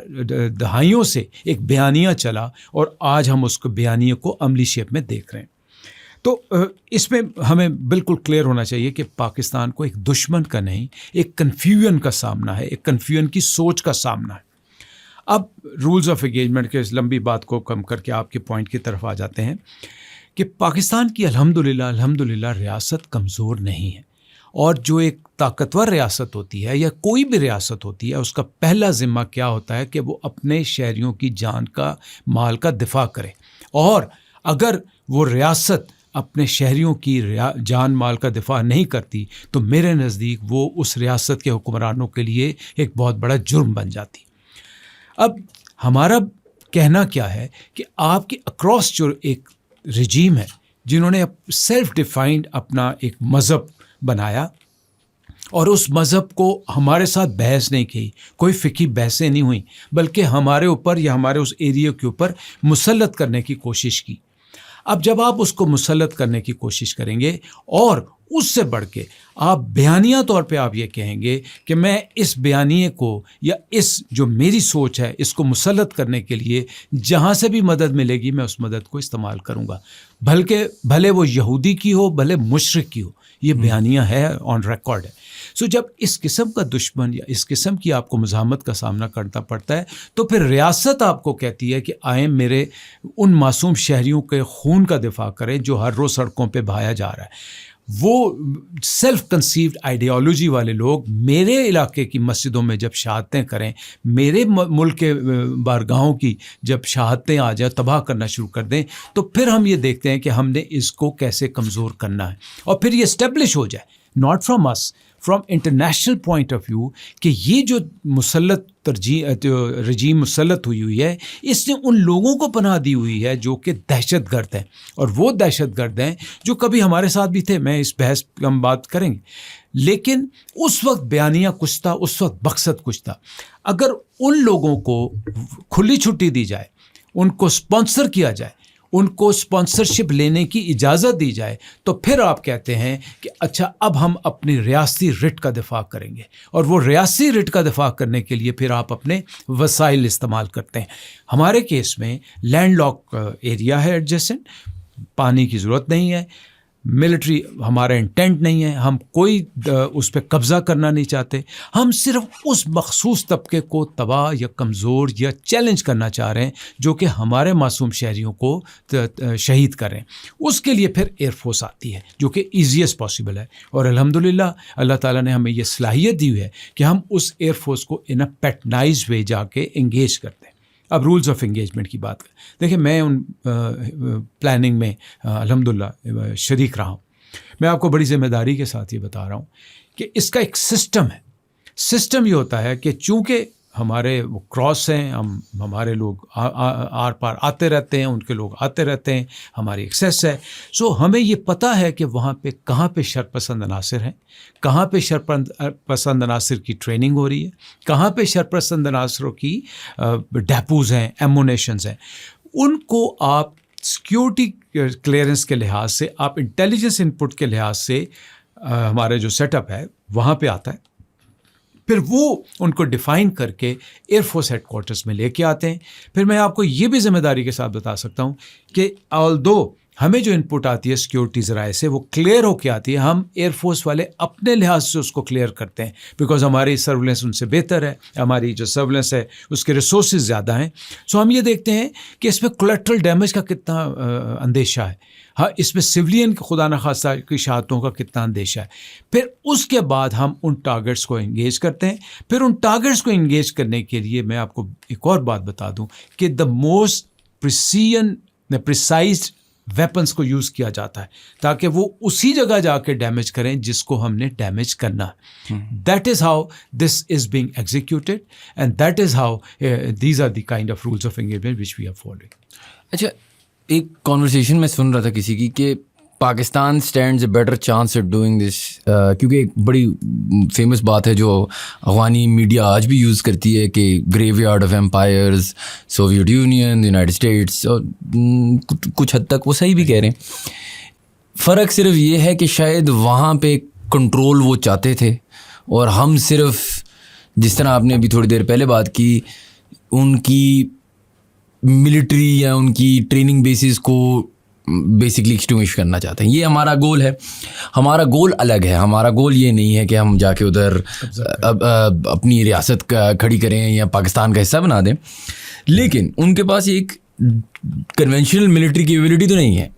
دہائیوں سے ایک بیانیہ چلا اور آج ہم اس کو بیانیے کو عملی شیپ میں دیکھ رہے ہیں. تو اس میں ہمیں بالکل کلیئر ہونا چاہیے کہ پاکستان کو ایک دشمن کا نہیں، ایک کنفیوژن کا سامنا ہے، ایک کنفیوژن کی سوچ کا سامنا ہے. اب رولز آف انگیجمنٹ کے اس لمبی بات کو کم کر کے آپ کے پوائنٹ کی طرف آ جاتے ہیں کہ پاکستان کی الحمدللہ ریاست کمزور نہیں ہے، اور جو ایک طاقتور ریاست ہوتی ہے یا کوئی بھی ریاست ہوتی ہے، اس کا پہلا ذمہ کیا ہوتا ہے کہ وہ اپنے شہریوں کی جان کا مال کا دفاع کرے، اور اگر وہ ریاست اپنے شہریوں کی جان مال کا دفاع نہیں کرتی تو میرے نزدیک وہ اس ریاست کے حکمرانوں کے لیے ایک بہت بڑا جرم بن جاتی۔ اب ہمارا کہنا کیا ہے کہ آپ کے اکراس جو ایک رجیم ہے جنہوں نے سیلف ڈیفائنڈ اپنا ایک مذہب بنایا، اور اس مذہب کو ہمارے ساتھ بحث نہیں کی، کوئی فقہی بحثیں نہیں ہوئیں، بلکہ ہمارے اوپر یا ہمارے اس ایریا کے اوپر مسلط کرنے کی کوشش کی۔ اب جب آپ اس کو مسلط کرنے کی کوشش کریں گے اور اس سے بڑھ کے آپ بیانیہ طور پہ آپ یہ کہیں گے کہ میں اس بیانیے کو یا اس جو میری سوچ ہے اس کو مسلط کرنے کے لیے جہاں سے بھی مدد ملے گی میں اس مدد کو استعمال کروں گا، بھلے وہ یہودی کی ہو بھلے مشرک کی ہو، یہ بیانیہ ہے، آن ریکارڈ ہے۔ سو جب اس قسم کا دشمن یا اس قسم کی آپ کو مزاحمت کا سامنا کرنا پڑتا ہے تو پھر ریاست آپ کو کہتی ہے کہ آئیں میرے ان معصوم شہریوں کے خون کا دفاع کریں جو ہر روز سڑکوں پہ بہایا جا رہا ہے۔ وہ سیلف کنسیوڈ آئیڈیالوجی والے لوگ میرے علاقے کی مسجدوں میں جب شہادتیں کریں، میرے ملک کے بارگاہوں کی جب شہادتیں آ جائیں، تباہ کرنا شروع کر دیں، تو پھر ہم یہ دیکھتے ہیں کہ ہم نے اس کو کیسے کمزور کرنا ہے، اور پھر یہ اسٹیبلش ہو جائے، not from us, from international point of view, کہ یہ جو رجیم مسلط ہوئی ہے اس نے ان لوگوں کو پناہ دی ہوئی ہے جو کہ دہشت گرد ہیں، اور وہ دہشت گرد ہیں جو کبھی ہمارے ساتھ بھی تھے، میں اس بحث پہ ہم بات کریں گے، لیکن اس وقت بیانیہ کچھ تھا، اس وقت مقصد کچھ تھا۔ اگر ان لوگوں کو کھلی چھٹی دی جائے، ان کو اسپانسر کیا جائے، ان کو اسپانسرشپ لینے کی اجازت دی جائے، تو پھر آپ کہتے ہیں کہ اچھا اب ہم اپنی ریاستی رٹ کا دفاع کریں گے، اور وہ ریاستی رٹ کا دفاع کرنے کے لیے پھر آپ اپنے وسائل استعمال کرتے ہیں۔ ہمارے کیس میں لینڈ لاک ایریا ہے ایڈجسٹنٹ، پانی کی ضرورت نہیں ہے، ملٹری ہمارا انٹینٹ نہیں ہے، ہم کوئی اس پہ قبضہ کرنا نہیں چاہتے، ہم صرف اس مخصوص طبقے کو تباہ یا کمزور یا چیلنج کرنا چاہ رہے ہیں جو کہ ہمارے معصوم شہریوں کو شہید کریں۔ اس کے لیے پھر ایئر فورس آتی ہے جو کہ ایزیسٹ پاسبل ہے، اور الحمدللہ اللہ تعالیٰ نے ہمیں یہ صلاحیت دی ہوئی ہے کہ ہم اس ایئر فورس کو ان اے پیٹرنائزڈ وے جا کے انگیج کرتے ہیں۔ اب رولز آف انگیجمنٹ کی بات کریں، دیکھیں میں ان پلاننگ میں الحمدللہ شریک رہا ہوں۔ میں آپ کو بڑی ذمہ داری کے ساتھ یہ بتا رہا ہوں کہ اس کا ایک سسٹم ہے۔ سسٹم یہ ہوتا ہے کہ چونکہ ہمارے وہ کراس ہیں، ہمارے لوگ آر پار آتے رہتے ہیں، ان کے لوگ آتے رہتے ہیں، ہماری ایکسیس ہے، سو ہمیں یہ پتہ ہے کہ وہاں پہ کہاں پہ شر پسند عناصر ہیں، کہاں پہ شر پسند عناصر کی ٹریننگ ہو رہی ہے، کہاں پہ شر پسند عناصروں کی ڈیپوز ہیں، ایمونیشنز ہیں۔ ان کو آپ سیکیورٹی کلیئرنس کے لحاظ سے، آپ انٹیلیجنس انپٹ کے لحاظ سے، ہمارا جو سیٹ اپ ہے وہاں پہ آتا ہے، پھر وہ ان کو ڈیفائن کر کے ایئر فورس ہیڈ کوارٹرز میں لے کے آتے ہیں۔ پھر میں آپ کو یہ بھی ذمہ داری کے ساتھ بتا سکتا ہوں کہ آلدو ہمیں جو انپٹ آتی ہے سیکیورٹی ذرائع سے وہ کلیئر ہو کے آتی ہے، ہم ایئر فورس والے اپنے لحاظ سے اس کو کلیئر کرتے ہیں، بیکاز ہماری سرویلنس ان سے بہتر ہے، ہماری جو سرویلنس ہے اس کے ریسورسز زیادہ ہیں۔ سو ہم یہ دیکھتے ہیں کہ اس میں کولیٹرل ڈیمیج کا کتنا اندیشہ ہے، ہاں اس میں سویلین خدا نخواستہ کی شہادتوں کا کتنا اندیشہ ہے۔ پھر اس کے بعد ہم ان ٹارگیٹس کو انگیج کرتے ہیں۔ پھر ان ٹارگیٹس کو انگیج کرنے کے لیے میں آپ کو ایک اور بات بتا دوں کہ دا موسٹ پریسائزڈ ویپنس کو یوز کیا جاتا ہے تاکہ وہ اسی جگہ جا کے ڈیمیج کریں جس کو ہم نے ڈیمیج کرنا ہے۔ That is how this is being executed and that is how these are the kind of rules of engagement which we are following. اچھا، ایک کانورسیشن میں سن رہا تھا کسی کی کہ Pakistan stands a better chance at doing this, کیونکہ ایک بڑی فیمس بات ہے جو افغانی میڈیا آج بھی یوز کرتی ہے کہ graveyard of empires, Soviet Union, United States, اور کچھ حد تک وہ صحیح بھی کہہ رہے ہیں۔ فرق صرف یہ ہے کہ شاید وہاں پہ کنٹرول وہ چاہتے تھے، اور ہم صرف جس طرح آپ نے ابھی تھوڑی دیر پہلے بات کی، ان کی ملٹری یا ان کی ٹریننگ بیسز کو بیسکلی ایکسٹنگوش کرنا چاہتے ہیں. یہ ہمارا گول ہے. ہمارا گول الگ ہے. ہمارا گول یہ نہیں ہے کہ ہم جا کے ادھر اپنی ریاست کھڑی کریں یا پاکستان کا حصہ بنا دیں. لیکن ان کے پاس ایک کنونشنل ملٹری کیپیبلٹی تو نہیں ہے,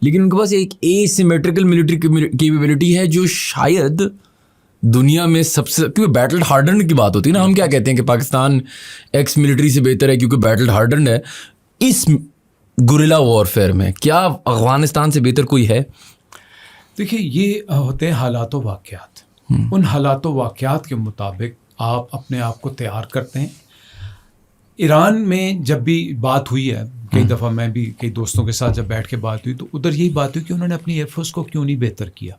لیکن ان کے پاس ایک اے سیمیٹریکل ملٹری کیپیبلٹی ہے جو شاید دنیا میں سب سے, کیونکہ بیٹل ہارڈنڈ کی بات ہوتی ہے نا, ہم کیا کہتے ہیں کہ پاکستان ایکس ملٹری سے بہتر ہے کیونکہ بیٹل ہارڈنڈ ہے. اس گوریلا وارفیئر میں کیا افغانستان سے بہتر کوئی ہے؟ دیکھیے یہ ہوتے ہیں حالات و واقعات. ان حالات و واقعات کے مطابق آپ اپنے آپ کو تیار کرتے ہیں. ایران میں جب بھی بات ہوئی ہے, کئی دفعہ میں بھی کئی دوستوں کے ساتھ جب بیٹھ کے بات ہوئی تو ادھر یہی بات ہوئی کہ انہوں نے اپنی ایئر فورس کو کیوں نہیں بہتر کیا,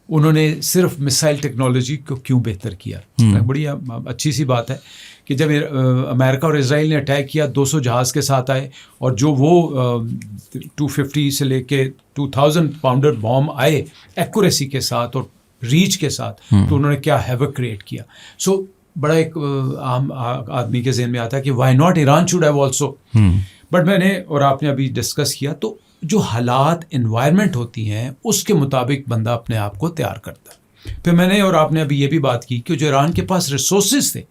انہوں نے صرف مسائل ٹیکنالوجی کو کیوں بہتر کیا. بڑی اچھی سی بات ہے کہ جب امریکہ اور اسرائیل نے اٹیک کیا 200 جہاز کے ساتھ آئے, اور جو وہ 250 سے لے کے 2000 پاؤنڈر بام آئے ایکوریسی کے ساتھ اور ریچ کے ساتھ, تو انہوں نے کیا ہیوک کریٹ کیا. سو بڑا ایک عام آدمی کے ذہن میں آتا ہے کہ why not Iran should have also. But میں نے اور آپ نے ابھی ڈسکس کیا تو جو حالات انوائرمنٹ ہوتی ہیں اس کے مطابق بندہ اپنے آپ کو تیار کرتا ہے. پھر میں نے اور آپ نے ابھی یہ بھی بات کی کہ جو ایران کے پاس ریسورسز تھے,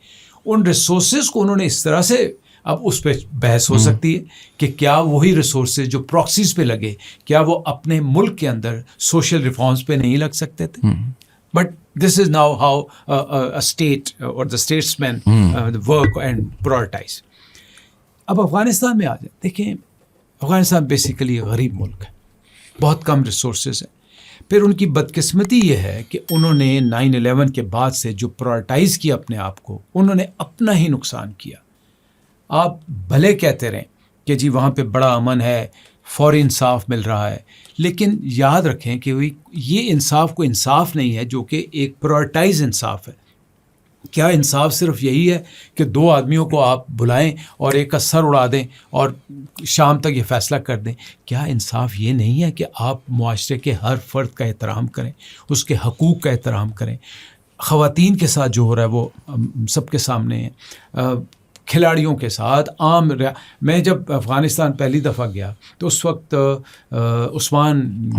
ان ریسورسز کو انہوں نے اس طرح سے, اب اس پہ بحث ہو سکتی ہے کہ کیا وہی ریسورسز جو پراکسیز پہ لگے کیا وہ اپنے ملک کے اندر سوشل ریفارمز پہ نہیں لگ سکتے تھے. But this is now how state or the statesmen work and prioritise. اب افغانستان میں آ جائیں. دیکھیں افغانستان بیسیکلی غریب ملک ہے, بہت کم ریسورسز ہیں. پھر ان کی بدقسمتی یہ ہے کہ انہوں نے 9/11 کے بعد سے جو پرائرٹائز کیا اپنے آپ کو, انہوں نے اپنا ہی نقصان کیا. آپ بھلے کہتے رہیں کہ جی وہاں پہ بڑا امن ہے, فوری انصاف مل رہا ہے, لیکن یاد رکھیں کہ یہ انصاف کو انصاف نہیں ہے جو کہ ایک پرائرٹائز انصاف ہے. کیا انصاف صرف یہی ہے کہ 2 آدمیوں کو آپ بلائیں اور ایک کا سر اڑا دیں اور شام تک یہ فیصلہ کر دیں؟ کیا انصاف یہ نہیں ہے کہ آپ معاشرے کے ہر فرد کا احترام کریں, اس کے حقوق کا احترام کریں؟ خواتین کے ساتھ جو ہو رہا ہے وہ سب کے سامنے ہے, کھلاڑیوں کے ساتھ عام. میں جب افغانستان پہلی دفعہ گیا تو اس وقت عثمان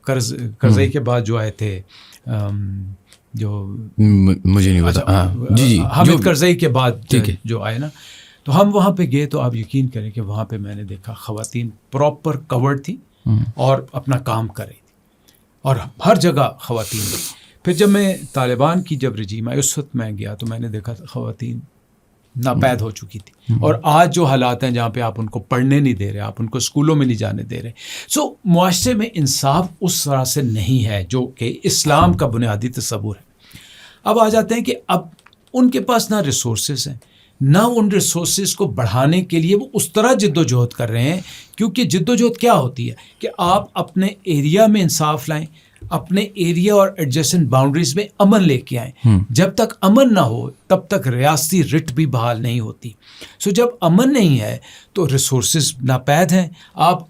کرزئی کے بعد جو آئے تھے, جو مجھے نہیں پتا, جی حامد کرزئی کے بعد جو آئے نا, تو ہم وہاں پہ گئے تو آپ یقین کریں کہ وہاں پہ میں نے دیکھا خواتین پراپر کورڈ تھی اور اپنا کام کر رہی تھی, اور ہر جگہ خواتین تھی. پھر جب میں طالبان کی جب رجیم آئی اس وقت میں گیا تو میں نے دیکھا خواتین ناپید ہو چکی تھی. اور آج جو حالات ہیں جہاں پہ آپ ان کو پڑھنے نہیں دے رہے, آپ ان کو اسکولوں میں نہیں جانے دے رہے. سو معاشرے میں انصاف اس طرح سے نہیں ہے جو کہ اسلام کا بنیادی تصور ہے. اب آ جاتے ہیں کہ اب ان کے پاس نہ ریسورسز ہیں, نہ ان ریسورسز کو بڑھانے کے لیے وہ اس طرح جد و جہد کر رہے ہیں. کیونکہ جد و جہد کیا ہوتی ہے کہ آپ اپنے ایریا میں انصاف لائیں, اپنے ایریا اور ایڈجسٹنٹ باؤنڈریز میں امن لے کے آئیں. جب تک امن نہ ہو تب تک ریاستی رٹ بھی بحال نہیں ہوتی. سو جب امن نہیں ہے تو ریسورسز ناپید ہیں, آپ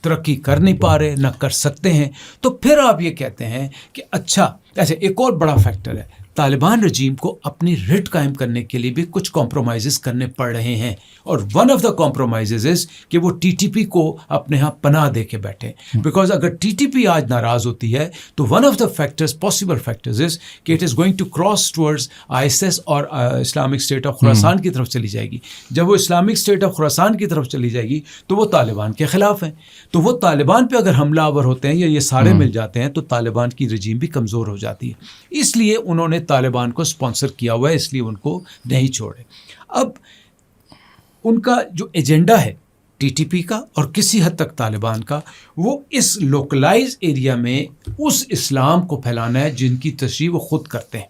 ترقی کر نہیں پا رہے, نہ کر سکتے ہیں. تو پھر آپ یہ کہتے ہیں کہ اچھا ایک اور بڑا فیکٹر ہے, طالبان رجیم کو اپنی رٹ قائم کرنے کے لیے بھی کچھ کمپرومائزز کرنے پڑ رہے ہیں. اور ون آف دا کمپرومائزز از کہ وہ ٹی ٹی پی کو اپنے ہاں پناہ دے کے بیٹھے. بیکاز اگر ٹی ٹی پی آج ناراض ہوتی ہے تو one of the factors, possible factors is کہ it is going to cross towards ISIS or Islamic State of Khorasan کی طرف چلی جائے گی. جب وہ اسلامک اسٹیٹ آف خراسان کی طرف چلی جائے گی تو وہ طالبان کے خلاف ہیں. تو وہ طالبان پہ اگر حملہ آور ہوتے ہیں یا یہ سارے مل جاتے ہیں تو طالبان کی رجیم بھی کمزور ہو جاتی ہے. اس لیے انہوں نے طالبان کو اسپانسر کیا ہوا ہے, اس لیے ان کو نہیں چھوڑے. اب ان کا جو ایجنڈا ہے ٹی ٹی پی کا اور کسی حد تک طالبان کا, وہ اس لوکلائز ایریا میں اس اسلام کو پھیلانا ہے جن کی تشریح وہ خود کرتے ہیں.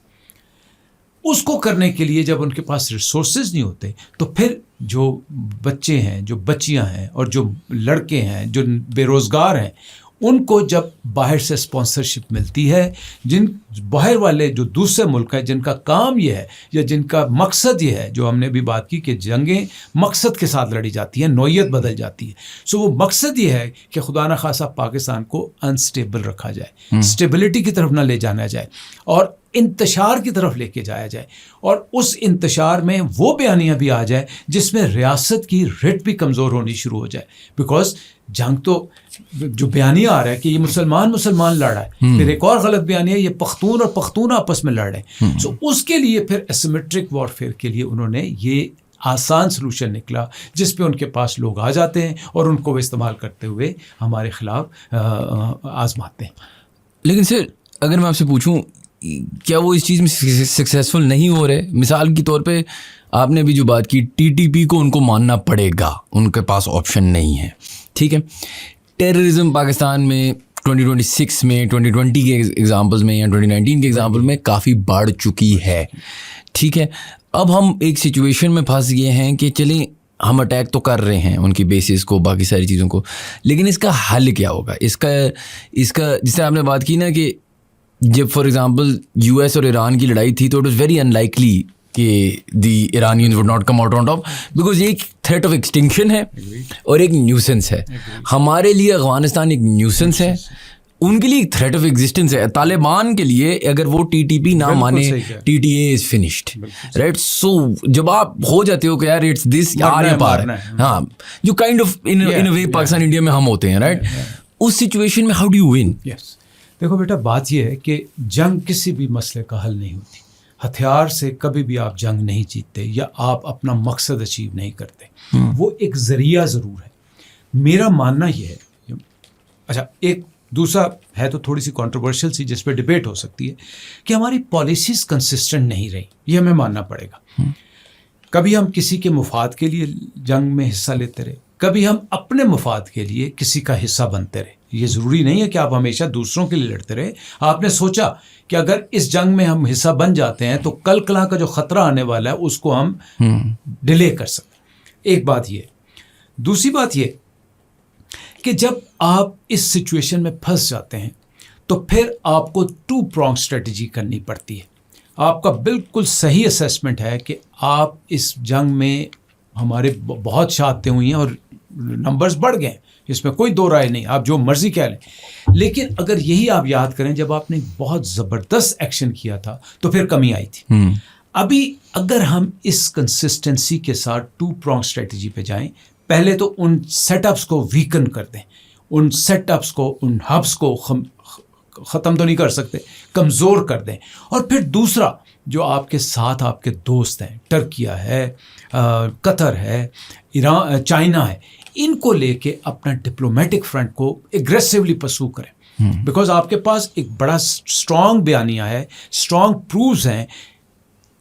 اس کو کرنے کے لیے جب ان کے پاس ریسورسز نہیں ہوتے تو پھر جو بچے ہیں, جو بچیاں ہیں اور جو لڑکے ہیں جو بے روزگار ہیں, ان کو جب باہر سے اسپانسرشپ ملتی ہے, جن باہر والے جو دوسرے ملک ہیں جن کا کام یہ ہے یا جن کا مقصد یہ ہے, جو ہم نے بھی بات کی کہ جنگیں مقصد کے ساتھ لڑی جاتی ہیں, نوعیت بدل جاتی ہے. سو وہ مقصد یہ ہے کہ خدا نخواستہ پاکستان کو انسٹیبل رکھا جائے, اسٹیبلٹی کی طرف نہ لے جانا جائے. اور انتشار کی طرف لے کے جایا جائے اور اس انتشار میں وہ بیانیہ بھی آ جائے جس میں ریاست کی رٹ بھی کمزور ہونی شروع ہو جائے. بیکاز جنگ تو جو بیانیہ آ رہا ہے کہ یہ مسلمان لڑ رہا ہے, پھر ایک اور غلط بیانیہ یہ پختون اور پختون آپس میں لڑ رہے ہیں. سو اس کے لیے پھر ایسیمیٹرک وارفیئر کے لیے انہوں نے یہ آسان سلوشن نکلا جس پہ ان کے پاس لوگ آ جاتے ہیں اور ان کو وہ استعمال کرتے ہوئے ہمارے خلاف آزماتے ہیں. لیکن سر اگر میں آپ سے پوچھوں کیا وہ اس چیز میں سکسیزفل نہیں ہو رہے؟ مثال کے طور پہ آپ نے بھی جو بات کی TTP کو ان کو ماننا پڑے گا, ان کے پاس آپشن نہیں ہے, ٹھیک ہے. ٹیررزم پاکستان میں 2026 میں 2020 کے ایگزامپلز میں یا 2019 کے ایگزامپل میں کافی بڑھ چکی ہے, ٹھیک ہے. اب ہم ایک سچویشن میں پھنس گئے ہیں کہ چلیں ہم اٹیک تو کر رہے ہیں ان کی بیسز کو, باقی ساری چیزوں کو, لیکن اس کا حل کیا ہوگا؟ اس کا جس طرح آپ نے بات کی نا کہ جب فار ایگزامپل US اور ایران کی لڑائی تھی تو it was very unlikely کہ the Iranians would not come out on top, because یہ ایک تھریٹ آف ایکسٹنکشن ہے اور ایک نیوسنس ہے. ہمارے لیے افغانستان ایک نیوسنس ہے, ان کے لیے ایک تھریٹ آف ایگزسٹنس ہے. طالبان کے لیے اگر وہ TTP نہ مانے TTA از فنشڈ, رائٹ. سو جب آپ ہو جاتے ہو کہ یار اٹس دس آر یا پار, ہاں جو kind of in a way Pakistan India میں ہم ہوتے ہیں, رائٹ. اس سچویشن میں ہاؤ ڈو یو ون؟ دیکھو بیٹا, بات یہ ہے کہ جنگ کسی بھی مسئلے کا حل نہیں ہوتی. ہتھیار سے کبھی بھی آپ جنگ نہیں جیتتے یا آپ اپنا مقصد اچیو نہیں کرتے. وہ ایک ذریعہ ضرور ہے. میرا ماننا یہ ہے, اچھا ایک دوسرا ہے تو تھوڑی سی کنٹروورشل سی جس پہ ڈبیٹ ہو سکتی ہے کہ ہماری پالیسیز کنسسٹنٹ نہیں رہی, یہ ہمیں ماننا پڑے گا. کبھی ہم کسی کے مفاد کے لیے جنگ میں حصہ لیتے رہے, کبھی ہم اپنے مفاد کے لیے کسی کا حصہ بنتے رہے. یہ ضروری نہیں ہے کہ آپ ہمیشہ دوسروں کے لیے لڑتے رہے. آپ نے سوچا کہ اگر اس جنگ میں ہم حصہ بن جاتے ہیں تو کل کلا کا جو خطرہ آنے والا ہے اس کو ہم ڈیلے کر سکتے. ایک بات یہ. دوسری بات یہ کہ جب آپ اس سچویشن میں پھنس جاتے ہیں تو پھر آپ کو 2 پرونگ اسٹریٹجی کرنی پڑتی ہے. آپ کا بالکل صحیح اسیسمنٹ ہے کہ آپ اس جنگ میں ہمارے بہت شہادتیں ہوئی ہیں اور نمبرز بڑھ گئے ہیں, اس میں کوئی دو رائے نہیں, آپ جو مرضی کہہ لیں. لیکن اگر یہی آپ یاد کریں جب آپ نے بہت زبردست ایکشن کیا تھا تو پھر کمی آئی تھی. ابھی اگر ہم اس کنسسٹنسی کے ساتھ 2 پرونگ اسٹریٹجی پہ جائیں, پہلے تو ان سیٹ اپس کو ویکن کر دیں, ان سیٹ اپس کو, ان ہبس کو ختم تو نہیں کر سکتے, کمزور کر دیں. اور پھر دوسرا جو آپ کے ساتھ آپ کے دوست ہیں, ٹرکیہ ہے, قطر ہے, ایران, چائنا ہے, ان کو لے کے اپنا ڈپلومیٹک فرنٹ کو ایگریسولی پرسو کریں. بیکاز آپ کے پاس ایک بڑا اسٹرانگ بیانیہ ہے, اسٹرانگ پروفز ہیں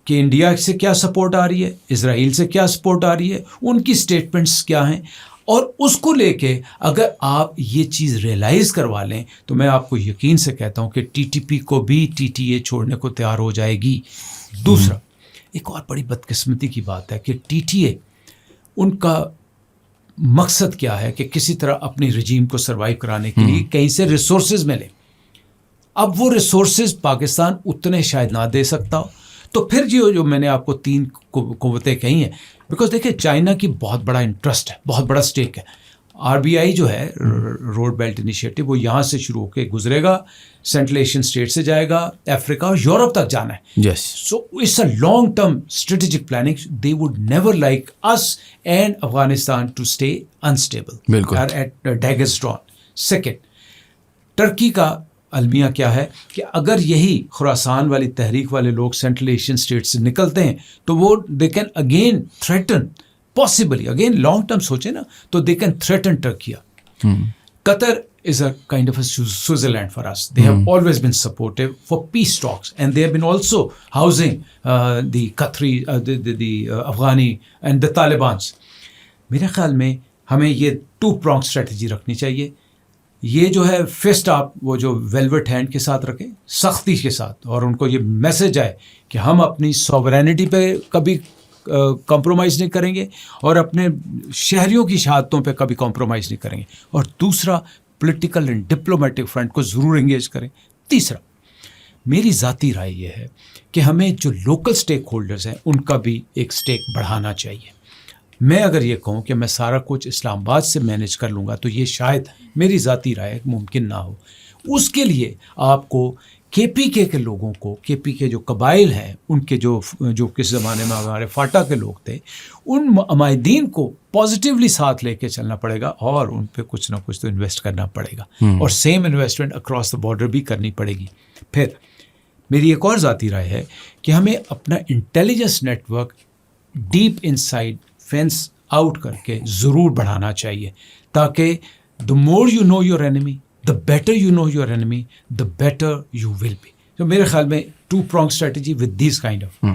کہ انڈیا سے کیا سپورٹ آ رہی ہے, اسرائیل سے کیا سپورٹ آ رہی ہے, ان کی اسٹیٹمنٹس کیا ہیں, اور اس کو لے کے اگر آپ یہ چیز ریئلائز کروا لیں تو میں آپ کو یقین سے کہتا ہوں کہ TTP کو بھی TTA چھوڑنے کو تیار ہو جائے گی. دوسرا ایک اور بڑی بدقسمتی کی بات ہے کہ TTA ان کا مقصد کیا ہے کہ کسی طرح اپنی رجیم کو سروائیو کرانے کے لیے کہیں سے ریسورسز ملیں. اب وہ ریسورسز پاکستان اتنے شاید نہ دے سکتا ہو, تو پھر جو میں نے آپ کو 3 قوتیں کہی ہیں, بیکاز دیکھیں چائنا کی بہت بڑا انٹرسٹ ہے, بہت بڑا اسٹیک ہے. RBI جو ہے روڈ بیلٹ انیشیٹو, وہ یہاں سے شروع ہو کے گزرے گا, سینٹرل ایشین اسٹیٹ سے جائے گا, افریقہ اور یورپ تک جانا ہے. Yes, so it's a long term strategic planning. They would never like us and Afghanistan to stay unstable, بالکل, eight daggers drone. Second, Turkey کا المیہ کیا ہے کہ اگر یہی خراسان والی تحریک والے لوگ سینٹرل ایشین اسٹیٹ سے نکلتے ہیں تو وہ they can again threaten, possibly again long term سوچیں نا, تو they can threaten Turkiye. Qatar is a kind of a Switzerland for us. They have always been supportive for peace talks, and they have been also housing the Qatari, the Afghani and the Talibans. میرے خیال میں ہمیں یہ 2 pronged strategy رکھنی چاہیے. یہ جو ہے فسٹ آپ وہ جو ویلویٹ ہینڈ کے ساتھ رکھیں, سختی کے ساتھ, اور ان کو یہ میسج آئے کہ ہم اپنی سوورینٹی پہ کبھی کمپرومائز نہیں کریں گے اور اپنے شہریوں کی شہادتوں پہ کبھی کمپرومائز نہیں کریں گے. اور دوسرا پولیٹیکل اینڈ ڈپلومیٹک فرنٹ کو ضرور انگیج کریں. تیسرا میری ذاتی رائے یہ ہے کہ ہمیں جو لوکل سٹیک ہولڈرز ہیں ان کا بھی ایک سٹیک بڑھانا چاہیے. میں اگر یہ کہوں کہ میں سارا کچھ اسلام آباد سے مینیج کر لوں گا تو یہ شاید میری ذاتی رائے ممکن نہ ہو. اس کے لیے آپ کو KPK کے لوگوں کو, KPK جو قبائل ہیں ان کے جو کس زمانے میں ہمارے فاٹا کے لوگ تھے, ان عمائدین کو پازیٹیولی ساتھ لے کے چلنا پڑے گا اور ان پہ کچھ نہ کچھ تو انویسٹ کرنا پڑے گا, اور same investment across the border بھی کرنی پڑے گی. پھر میری ایک اور ذاتی رائے ہے کہ ہمیں اپنا intelligence network deep inside fence out کر کے ضرور بڑھانا چاہیے, تاکہ the more you know your enemy, the better you know your enemy, the better you will be. تو میرے خیال میں two-pronged strategy with these kind of.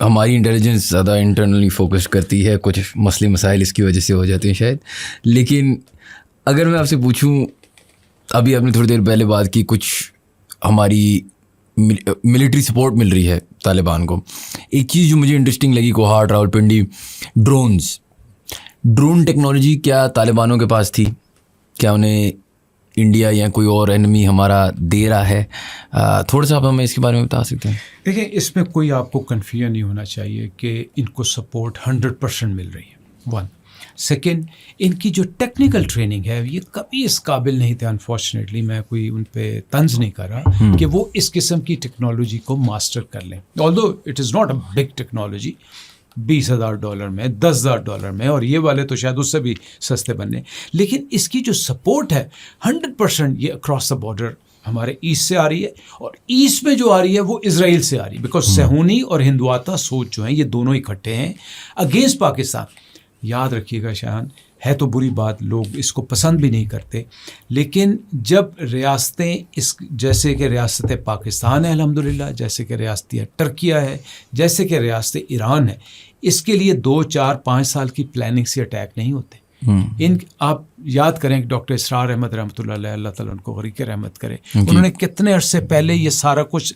ہماری انٹیلیجنس زیادہ انٹرنلی فوکس کرتی ہے, کچھ مسئلے مسائل اس کی وجہ سے ہو جاتے ہیں شاید. لیکن اگر میں آپ سے پوچھوں, ابھی آپ نے تھوڑی دیر پہلے بات کی کچھ ہماری ملٹری سپورٹ مل رہی ہے طالبان کو. ایک چیز جو مجھے انٹرسٹنگ لگی کوہاٹ راولپنڈی, ڈرون ٹیکنالوجی کیا طالبانوں کے پاس تھی؟ کیا انہیں انڈیا یا کوئی اور اینمی ہمارا دے رہا ہے؟ تھوڑا سا آپ ہمیں اس کے بارے میں بتا سکتے ہیں؟ دیکھیں, اس میں کوئی آپ کو کنفیوژن نہیں ہونا چاہیے کہ ان کو سپورٹ 100% مل رہی ہے. 1 سیکنڈ, ان کی جو ٹیکنیکل ٹریننگ ہے یہ کبھی اس قابل نہیں تھے. انفارچونیٹلی میں کوئی ان پہ طنز نہیں کر رہا کہ وہ اس قسم کی ٹیکنالوجی کو ماسٹر کر لیں. آلدو it is not a big technology, $20,000 میں, $10,000 میں, اور یہ والے تو شاید اس سے بھی سستے بننے. لیکن اس کی جو سپورٹ ہے 100% یہ اکراس دا بارڈر ہمارے ایسٹ سے آ رہی ہے, اور ایسٹ میں جو آ رہی ہے وہ اسرائیل سے آ رہی ہے. بیکاز صہیونی اور ہندواتا سوچ جو ہیں یہ دونوں اکٹھے ہیں اگینسٹ پاکستان. یاد رکھیے گا شاہان, ہے تو بری بات, لوگ اس کو پسند بھی نہیں کرتے, لیکن جب ریاستیں جیسے کہ ریاست پاکستان ہے الحمدللہ, جیسے کہ ریاست ترکیہ ہے, جیسے کہ ریاست ایران ہے, اس کے لیے 2, 4, 5 سال کی پلاننگ سے اٹیک نہیں ہوتے. آپ یاد کریں کہ ڈاکٹر اسرار احمد رحمۃ اللہ علیہ, اللہ تعالیٰ ان کو غریق رحمت کرے, انہوں نے کتنے عرصے پہلے یہ سارا کچھ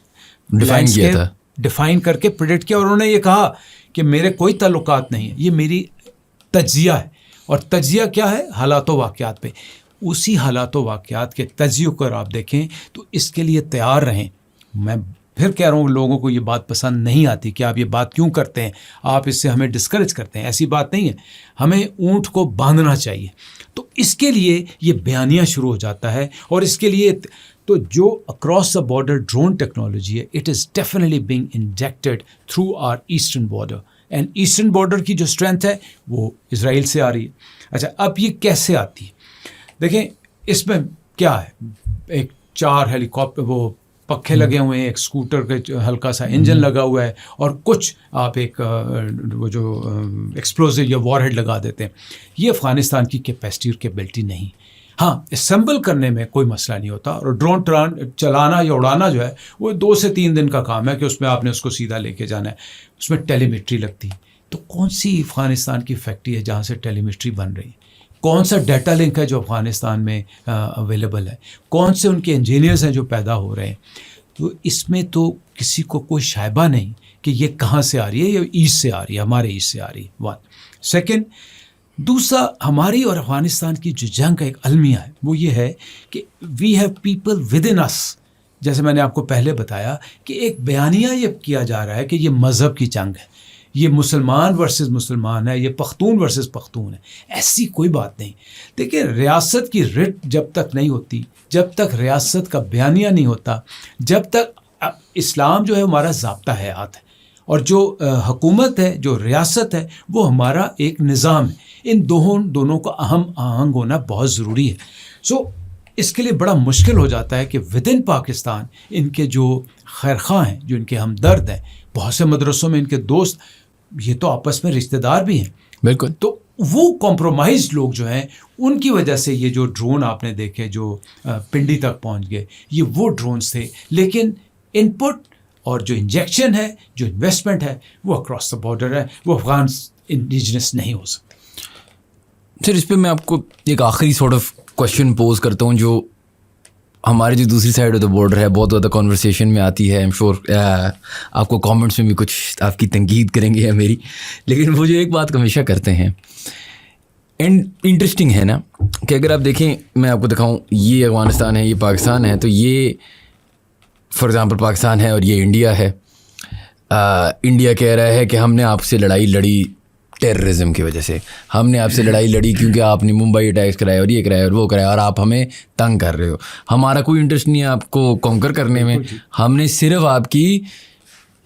ڈیفائن کر کے پریڈکٹ کیا, اور انہوں نے یہ کہا کہ میرے کوئی تعلقات نہیں ہے, یہ میری تجزیہ ہے. اور تجزیہ کیا ہے؟ حالات و واقعات پہ. اسی حالات و واقعات کے تجزیے کو آپ دیکھیں تو اس کے لیے تیار رہیں. میں پھر کہہ رہا ہوں, لوگوں کو یہ بات پسند نہیں آتی کہ آپ یہ بات کیوں کرتے ہیں, آپ اس سے ہمیں ڈسکریج کرتے ہیں. ایسی بات نہیں ہے, ہمیں اونٹ کو باندھنا چاہیے. تو اس کے لیے یہ بیانیہ شروع ہو جاتا ہے, اور اس کے لیے تو جو across the border drone technology ہے, it is definitely being injected through our eastern border. And eastern border کی جو اسٹرینتھ ہے وہ اسرائیل سے آ رہی ہے. اچھا, اب یہ کیسے آتی ہے؟ دیکھیں, اس میں کیا ہے, ایک 4 ہیلی کاپٹر وہ پکھے لگے ہوئے ہیں, ایک اسکوٹر کا ہلکا سا انجن لگا ہوا ہے, اور کچھ آپ ایک وہ جو ایکسپلوزو یا وار ہیڈ لگا دیتے ہیں. یہ افغانستان کی کیپیسٹی اور کیپبلٹی نہیں. ہاں, اسمبل کرنے میں کوئی مسئلہ نہیں ہوتا, اور ڈرون چلانا یا اڑانا جو ہے وہ 2 سے 3 دن کا کام ہے کہ اس میں آپ نے اس کو سیدھا لے کے جانا ہے. اس میں ٹیلی میٹری لگتی. تو کون سی افغانستان کی فیکٹری ہے جہاں سے ٹیلی میٹری بن رہی ہے؟ کون سا ڈیٹا لنک ہے جو افغانستان میں اویلیبل ہے؟ کون سے ان کے انجینئرز ہیں جو پیدا ہو رہے ہیں؟ تو اس میں تو کسی کو کوئی شائبہ نہیں کہ یہ کہاں سے آ رہی ہے, یا ایسٹ سے آ رہی ہے, ہمارے ایسٹ سے آ رہی ہے. 1 سیکنڈ, دوسرا, ہماری اور افغانستان کی جو جنگ کا ایک المیہ ہے وہ یہ ہے کہ we have people within us. جیسے میں نے آپ کو پہلے بتایا کہ ایک بیانیہ یہ کیا جا رہا ہے کہ یہ مذہب کی جنگ ہے, یہ مسلمان ورسز مسلمان ہے, یہ پختون ورسز پختون ہے. ایسی کوئی بات نہیں. دیکھیں, ریاست کی رٹ جب تک نہیں ہوتی, جب تک ریاست کا بیانیہ نہیں ہوتا, جب تک اسلام جو ہے ہمارا ضابطہ حیات ہے, اور جو حکومت ہے, جو ریاست ہے, وہ ہمارا ایک نظام ہے. ان دونوں کا اہم آہنگ ہونا بہت ضروری ہے. سو اس کے لیے بڑا مشکل ہو جاتا ہے کہ ود ان پاکستان ان کے جو خیرخواہ ہیں, جو ان کے ہمدرد ہیں, بہت سے مدرسوں میں ان کے دوست, یہ تو آپس میں رشتہ دار بھی ہیں. بالکل. تو وہ کمپرومائزڈ لوگ جو ہیں, ان کی وجہ سے یہ جو ڈرون آپ نے دیکھے جو پنڈی تک پہنچ گئے, یہ وہ ڈرونز تھے. لیکن ان پٹ اور جو انجیکشن ہے, جو انویسٹمنٹ ہے, وہ اکراس دا بارڈر ہے, وہ افغان انڈیجنس نہیں ہو سکتی. سر, اس پہ میں آپ کو ایک آخری سارٹ آف کوشچن پوز کرتا ہوں, جو ہماری جو دوسری سائڈ آف دا بارڈر ہے بہت زیادہ کانورسیشن میں آتی ہے. آئی ایم شیور آپ کو کامنٹس میں بھی کچھ آپ کی تنقید کریں گے یا میری, لیکن وہ جو ایک بات ہمیشہ کرتے ہیں, اینڈ انٹرسٹنگ ہے نا, کہ اگر آپ دیکھیں, میں آپ کو دکھاؤں, یہ افغانستان ہے, یہ پاکستان ہے, تو یہ فار ایگزامپل پاکستان ہے اور یہ انڈیا ہے. انڈیا کہہ رہا ہے کہ ہم نے آپ سے لڑائی لڑی ٹیررزم کی وجہ سے. ہم نے آپ سے لڑائی لڑی کیونکہ آپ نے ممبئی اٹیکس کرایا اور یہ کرایا اور وہ کرایا اور آپ ہمیں تنگ کر رہے ہو. ہمارا کوئی انٹرسٹ نہیں ہے آپ کو کانکر کرنے میں, ہم نے صرف آپ کی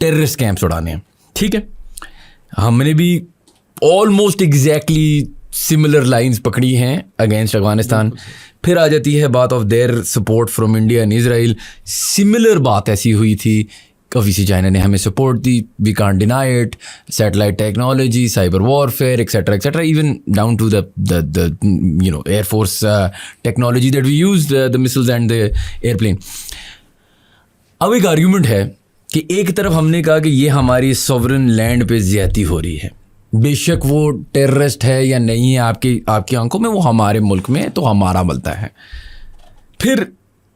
ٹیررسٹ کیمپس اڑانے ہیں. ٹھیک ہے, ہم نے بھی آلموسٹ ایگزیکٹلی سملر لائنس پکڑی ہیں اگینسٹ افغانستان. پھر آ جاتی ہے بات of their support from India and Israel. Similar بات ایسی ہوئی تھی, obviously چائنا نے ہمیں سپورٹ دی, we can't deny it. Satellite technology, cyber warfare etcetera etcetera, even down to the air force technology that we use, the missiles and the airplane. اب ایک آرگیومنٹ ہے کہ ایک طرف ہم نے کہا کہ یہ ہماری سوورن لینڈ پہ زیادتی ہو رہی ہے, بے شک وہ ٹیررسٹ ہے یا نہیں ہے آپ کی آنکھوں میں, وہ ہمارے ملک میں تو ہمارا بلتا ہے. پھر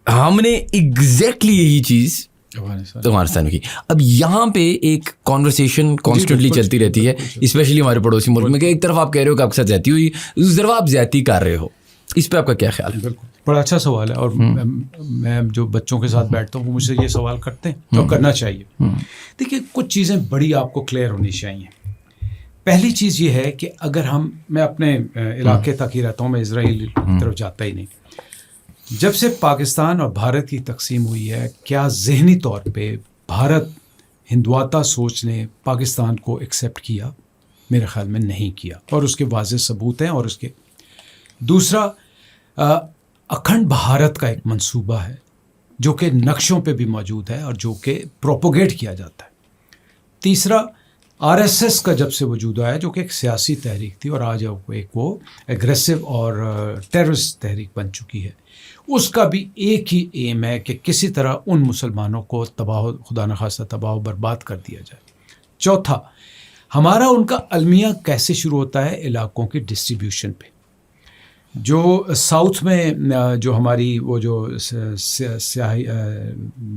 ہم نے ایگزیکٹلی یہی چیز افغانستان کی. اب یہاں پہ ایک کانورسیشن کانسٹنٹلی چلتی رہتی ہے, اسپیشلی ہمارے پڑوسی ملک میں, کہ ایک طرف آپ کہہ رہے ہو کہ آپ کے ساتھ زیادتی ہوئی, دوسری طرف آپ زیادتی کر رہے ہو. اس پہ آپ کا کیا خیال ہے؟ بالکل, بڑا اچھا سوال ہے, اور میں جو بچوں کے ساتھ بیٹھتا ہوں وہ مجھ سے یہ سوال کرتے ہیں تو کرنا چاہیے. دیکھیے, کچھ چیزیں بڑی آپ کو کلیئر ہونی چاہیے. پہلی چیز یہ ہے کہ اگر میں اپنے علاقے تک ہی رہتا ہوں, میں اسرائیل کی طرف جاتا ہی نہیں. جب سے پاکستان اور بھارت کی تقسیم ہوئی ہے, کیا ذہنی طور پہ بھارت ہندوتا سوچ نے پاکستان کو ایکسیپٹ کیا؟ میرے خیال میں نہیں کیا, اور اس کے واضح ثبوت ہیں. اور اس کے دوسرا, اکھنڈ بھارت کا ایک منصوبہ ہے جو کہ نقشوں پہ بھی موجود ہے اور جو کہ پروپوگیٹ کیا جاتا ہے. تیسرا, RSS کا جب سے وجود آیا, جو کہ ایک سیاسی تحریک تھی اور آج ایک وہ ایگریسو اور ٹیررسٹ تحریک بن چکی ہے, اس کا بھی ایک ہی ایم ہے کہ کسی طرح ان مسلمانوں کو خدا نخواستہ تباہ و برباد کر دیا جائے. چوتھا, ہمارا ان کا المیہ کیسے شروع ہوتا ہے؟ علاقوں کی ڈسٹریبیوشن پہ. جو ساؤتھ میں جو ہماری وہ جو سیاہی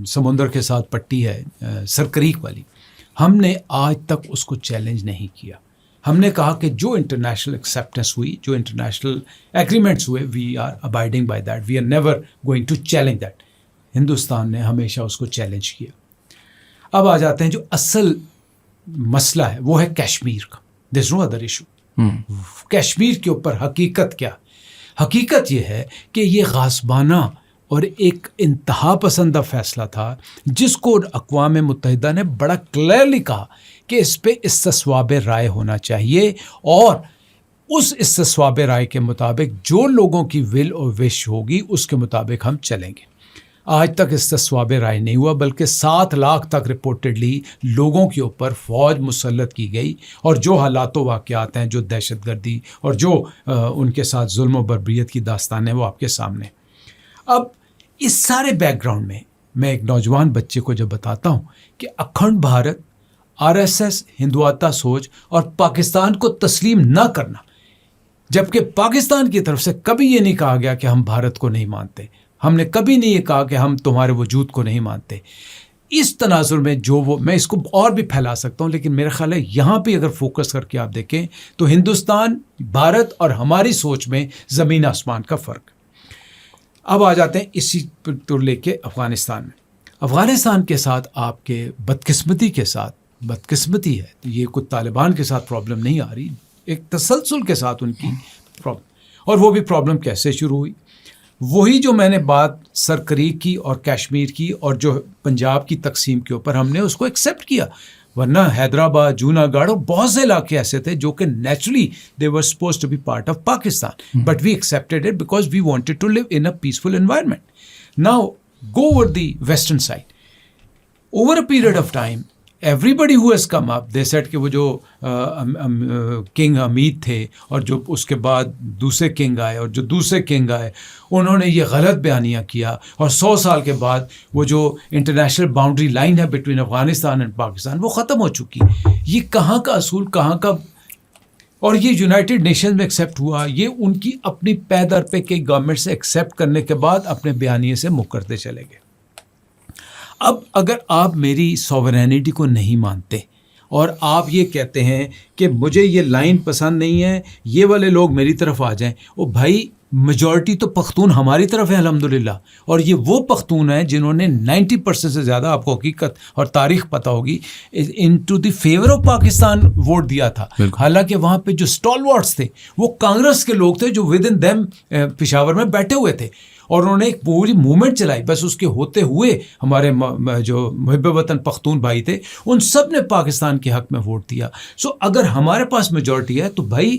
سمندر کے ساتھ پٹی ہے سرکریک والی, ہم نے آج تک اس کو چیلنج نہیں کیا. ہم نے کہا کہ جو انٹرنیشنل ایکسیپٹنس ہوئی, جو انٹرنیشنل ایگریمنٹس ہوئے, we are abiding by that, we are never going to challenge that. Hindustan نے ہمیشہ اس کو چیلنج کیا. اب آ جاتے ہیں جو اصل مسئلہ ہے, وہ ہے کشمیر کا. دیر از نو ادر ایشو. کشمیر کے اوپر حقیقت کیا؟ حقیقت یہ ہے کہ یہ غاصبانہ اور ایک انتہا پسندہ فیصلہ تھا, جس کو اقوام متحدہ نے بڑا کلیئرلی کہا کہ اس پہ استصواب رائے ہونا چاہیے, اور اس استصواب رائے کے مطابق جو لوگوں کی ول اور وش ہوگی اس کے مطابق ہم چلیں گے. آج تک استصواب رائے نہیں ہوا, بلکہ 7 لاکھ تک رپورٹڈلی لوگوں کے اوپر فوج مسلط کی گئی, اور جو حالات و واقعات ہیں, جو دہشت گردی اور جو ان کے ساتھ ظلم و بربریت کی داستان ہے, وہ آپ کے سامنے. اب اس سارے بیک گراؤنڈ میں ایک نوجوان بچے کو جب بتاتا ہوں کہ اکھنڈ بھارت, RSS, ہندوتا سوچ اور پاکستان کو تسلیم نہ کرنا, جبکہ پاکستان کی طرف سے کبھی یہ نہیں کہا گیا کہ ہم بھارت کو نہیں مانتے, ہم نے کبھی نہیں یہ کہا کہ ہم تمہارے وجود کو نہیں مانتے. اس تناظر میں میں اس کو اور بھی پھیلا سکتا ہوں, لیکن میرا خیال ہے یہاں پہ اگر فوکس کر کے آپ دیکھیں تو ہندوستان, بھارت اور ہماری سوچ میں زمین آسمان کا فرق. اب آ جاتے ہیں اسی تو لے کے افغانستان میں. افغانستان کے ساتھ آپ کے بدقسمتی ہے, یہ کوئی طالبان کے ساتھ پرابلم نہیں آ رہی, ایک تسلسل کے ساتھ ان کی پرابلم. اور وہ بھی پرابلم کیسے شروع ہوئی؟ وہی جو میں نے بات سرکریک کی اور کشمیر کی اور جو پنجاب کی تقسیم کے اوپر, ہم نے اس کو ایکسیپٹ کیا. ورنہ حیدرآباد, جوناگڑھ اور بہت سے علاقے ایسے تھے جو کہ naturally they were suppose to be part of Pakistan, but we accepted it because we wanted to live in a peaceful environment. Now go over the western side. Over a period of time everybody who has come up, they said کہ وہ جو کنگ حمید تھے اور جو اس کے بعد دوسرے کنگ آئے اور جو دوسرے کنگ آئے, انہوں نے یہ غلط بیانیاں کیا, اور 100 سال کے بعد وہ جو انٹرنیشنل باؤنڈری لائن ہے بٹوین افغانستان اینڈ پاکستان, وہ ختم ہو چکی. یہ کہاں کا اصول, کہاں کا, اور یہ یونائٹڈ نیشنز میں ایکسیپٹ ہوا, یہ ان کی اپنی پے در پہ کہ گورنمنٹ سے ایکسیپٹ کرنے کے بعد اپنے بیانیے سے منہ کرتے چلے گئے. اب اگر آپ میری سوورینٹی کو نہیں مانتے اور آپ یہ کہتے ہیں کہ مجھے یہ لائن پسند نہیں ہے, یہ والے لوگ میری طرف آ جائیں, او بھائی میجورٹی تو پختون ہماری طرف ہے الحمدللہ, اور یہ وہ پختون ہیں جنہوں نے 90% سے زیادہ, آپ کو حقیقت اور تاریخ پتہ ہوگی, in to the favour of Pakistan vote دیا تھا. حالانکہ وہاں پہ جو اسٹال وارڈس تھے وہ کانگریس کے لوگ تھے جو ود ان دیم پشاور میں بیٹھے ہوئے تھے, اور انہوں نے ایک پوری موومنٹ چلائی. بس اس کے ہوتے ہوئے ہمارے جو محب وطن پختون بھائی تھے ان سب نے پاکستان کے حق میں ووٹ دیا. سو اگر ہمارے پاس میجورٹی ہے تو بھائی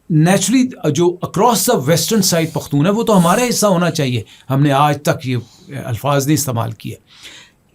نیچرلی جو across the western side Pakhtun ہے وہ تو ہمارا حصہ ہونا چاہیے. ہم نے آج تک یہ الفاظ نہیں استعمال کیے.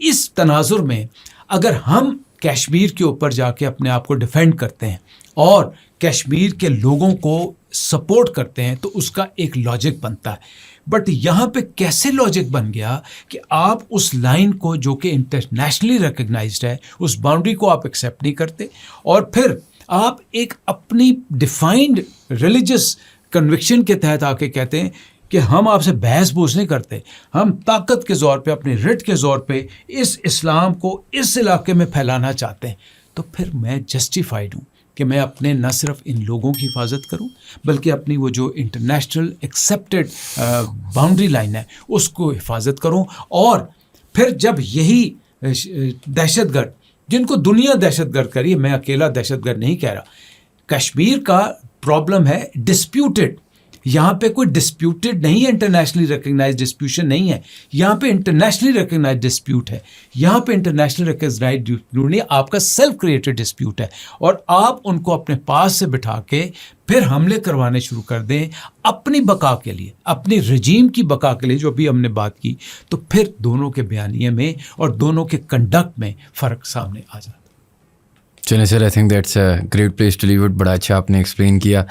اس تناظر میں اگر ہم کشمیر کے اوپر جا کے اپنے آپ کو ڈیفینڈ کرتے ہیں اور کشمیر کے لوگوں کو سپورٹ کرتے ہیں تو اس کا ایک لاجک بنتا ہے. بٹ یہاں پہ کیسے لاجک بن گیا کہ آپ اس لائن کو جو کہ انٹرنیشنلی ریکگنائزڈ ہے, اس باؤنڈری کو آپ ایکسیپٹ نہیں کرتے, اور پھر آپ ایک اپنی ڈیفائنڈ ریلیجس کنوکشن کے تحت آ کے کہتے ہیں کہ ہم آپ سے بحث بوجھ نہیں کرتے, ہم طاقت کے زور پہ, اپنے رٹ کے زور پہ اس اسلام کو اس علاقے میں پھیلانا چاہتے ہیں. تو پھر میں جسٹیفائڈ ہوں کہ میں اپنے نہ صرف ان لوگوں کی حفاظت کروں بلکہ اپنی وہ جو انٹرنیشنل ایکسیپٹیڈ باؤنڈری لائن ہے اس کو حفاظت کروں. اور پھر جب یہی دہشت گرد, جن کو دنیا دہشت گرد کری ہے, میں اکیلا دہشت گرد نہیں کہہ رہا, کشمیر کا پرابلم ہے ڈسپیوٹڈ. یہاں پہ کوئی ڈسپیوٹڈ نہیں ہے, انٹرنیشنلی ریکگنائز ڈسپیوشن نہیں ہے, یہاں پہ انٹرنیشنلی ریکگنائز ڈسپیوٹ ہے. یہاں پہ انٹرنیشنل ریکگنائز ڈسپیوٹ نہیں, آپ کا سیلف کریٹڈ ڈسپیوٹ ہے, اور آپ ان کو اپنے پاس سے بٹھا کے پھر حملے کروانے شروع کر دیں اپنی بقا کے لیے, اپنی رجیم کی بقا کے لیے, جو ابھی ہم نے بات کی, تو پھر دونوں کے بیانیے میں اور دونوں کے کنڈکٹ میں فرق سامنے آ جاتا. چلیں sir, I think that's a great place to leave it. بڑا اچھا آپ نے ایکسپلین کیا.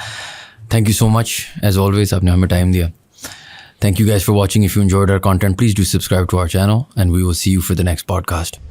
Thank you so much as always, آپ نے ہمیں ٹائم دیا. Thank you guys for watching. If you enjoyed our content, please do subscribe to our channel and we will see you for the next podcast.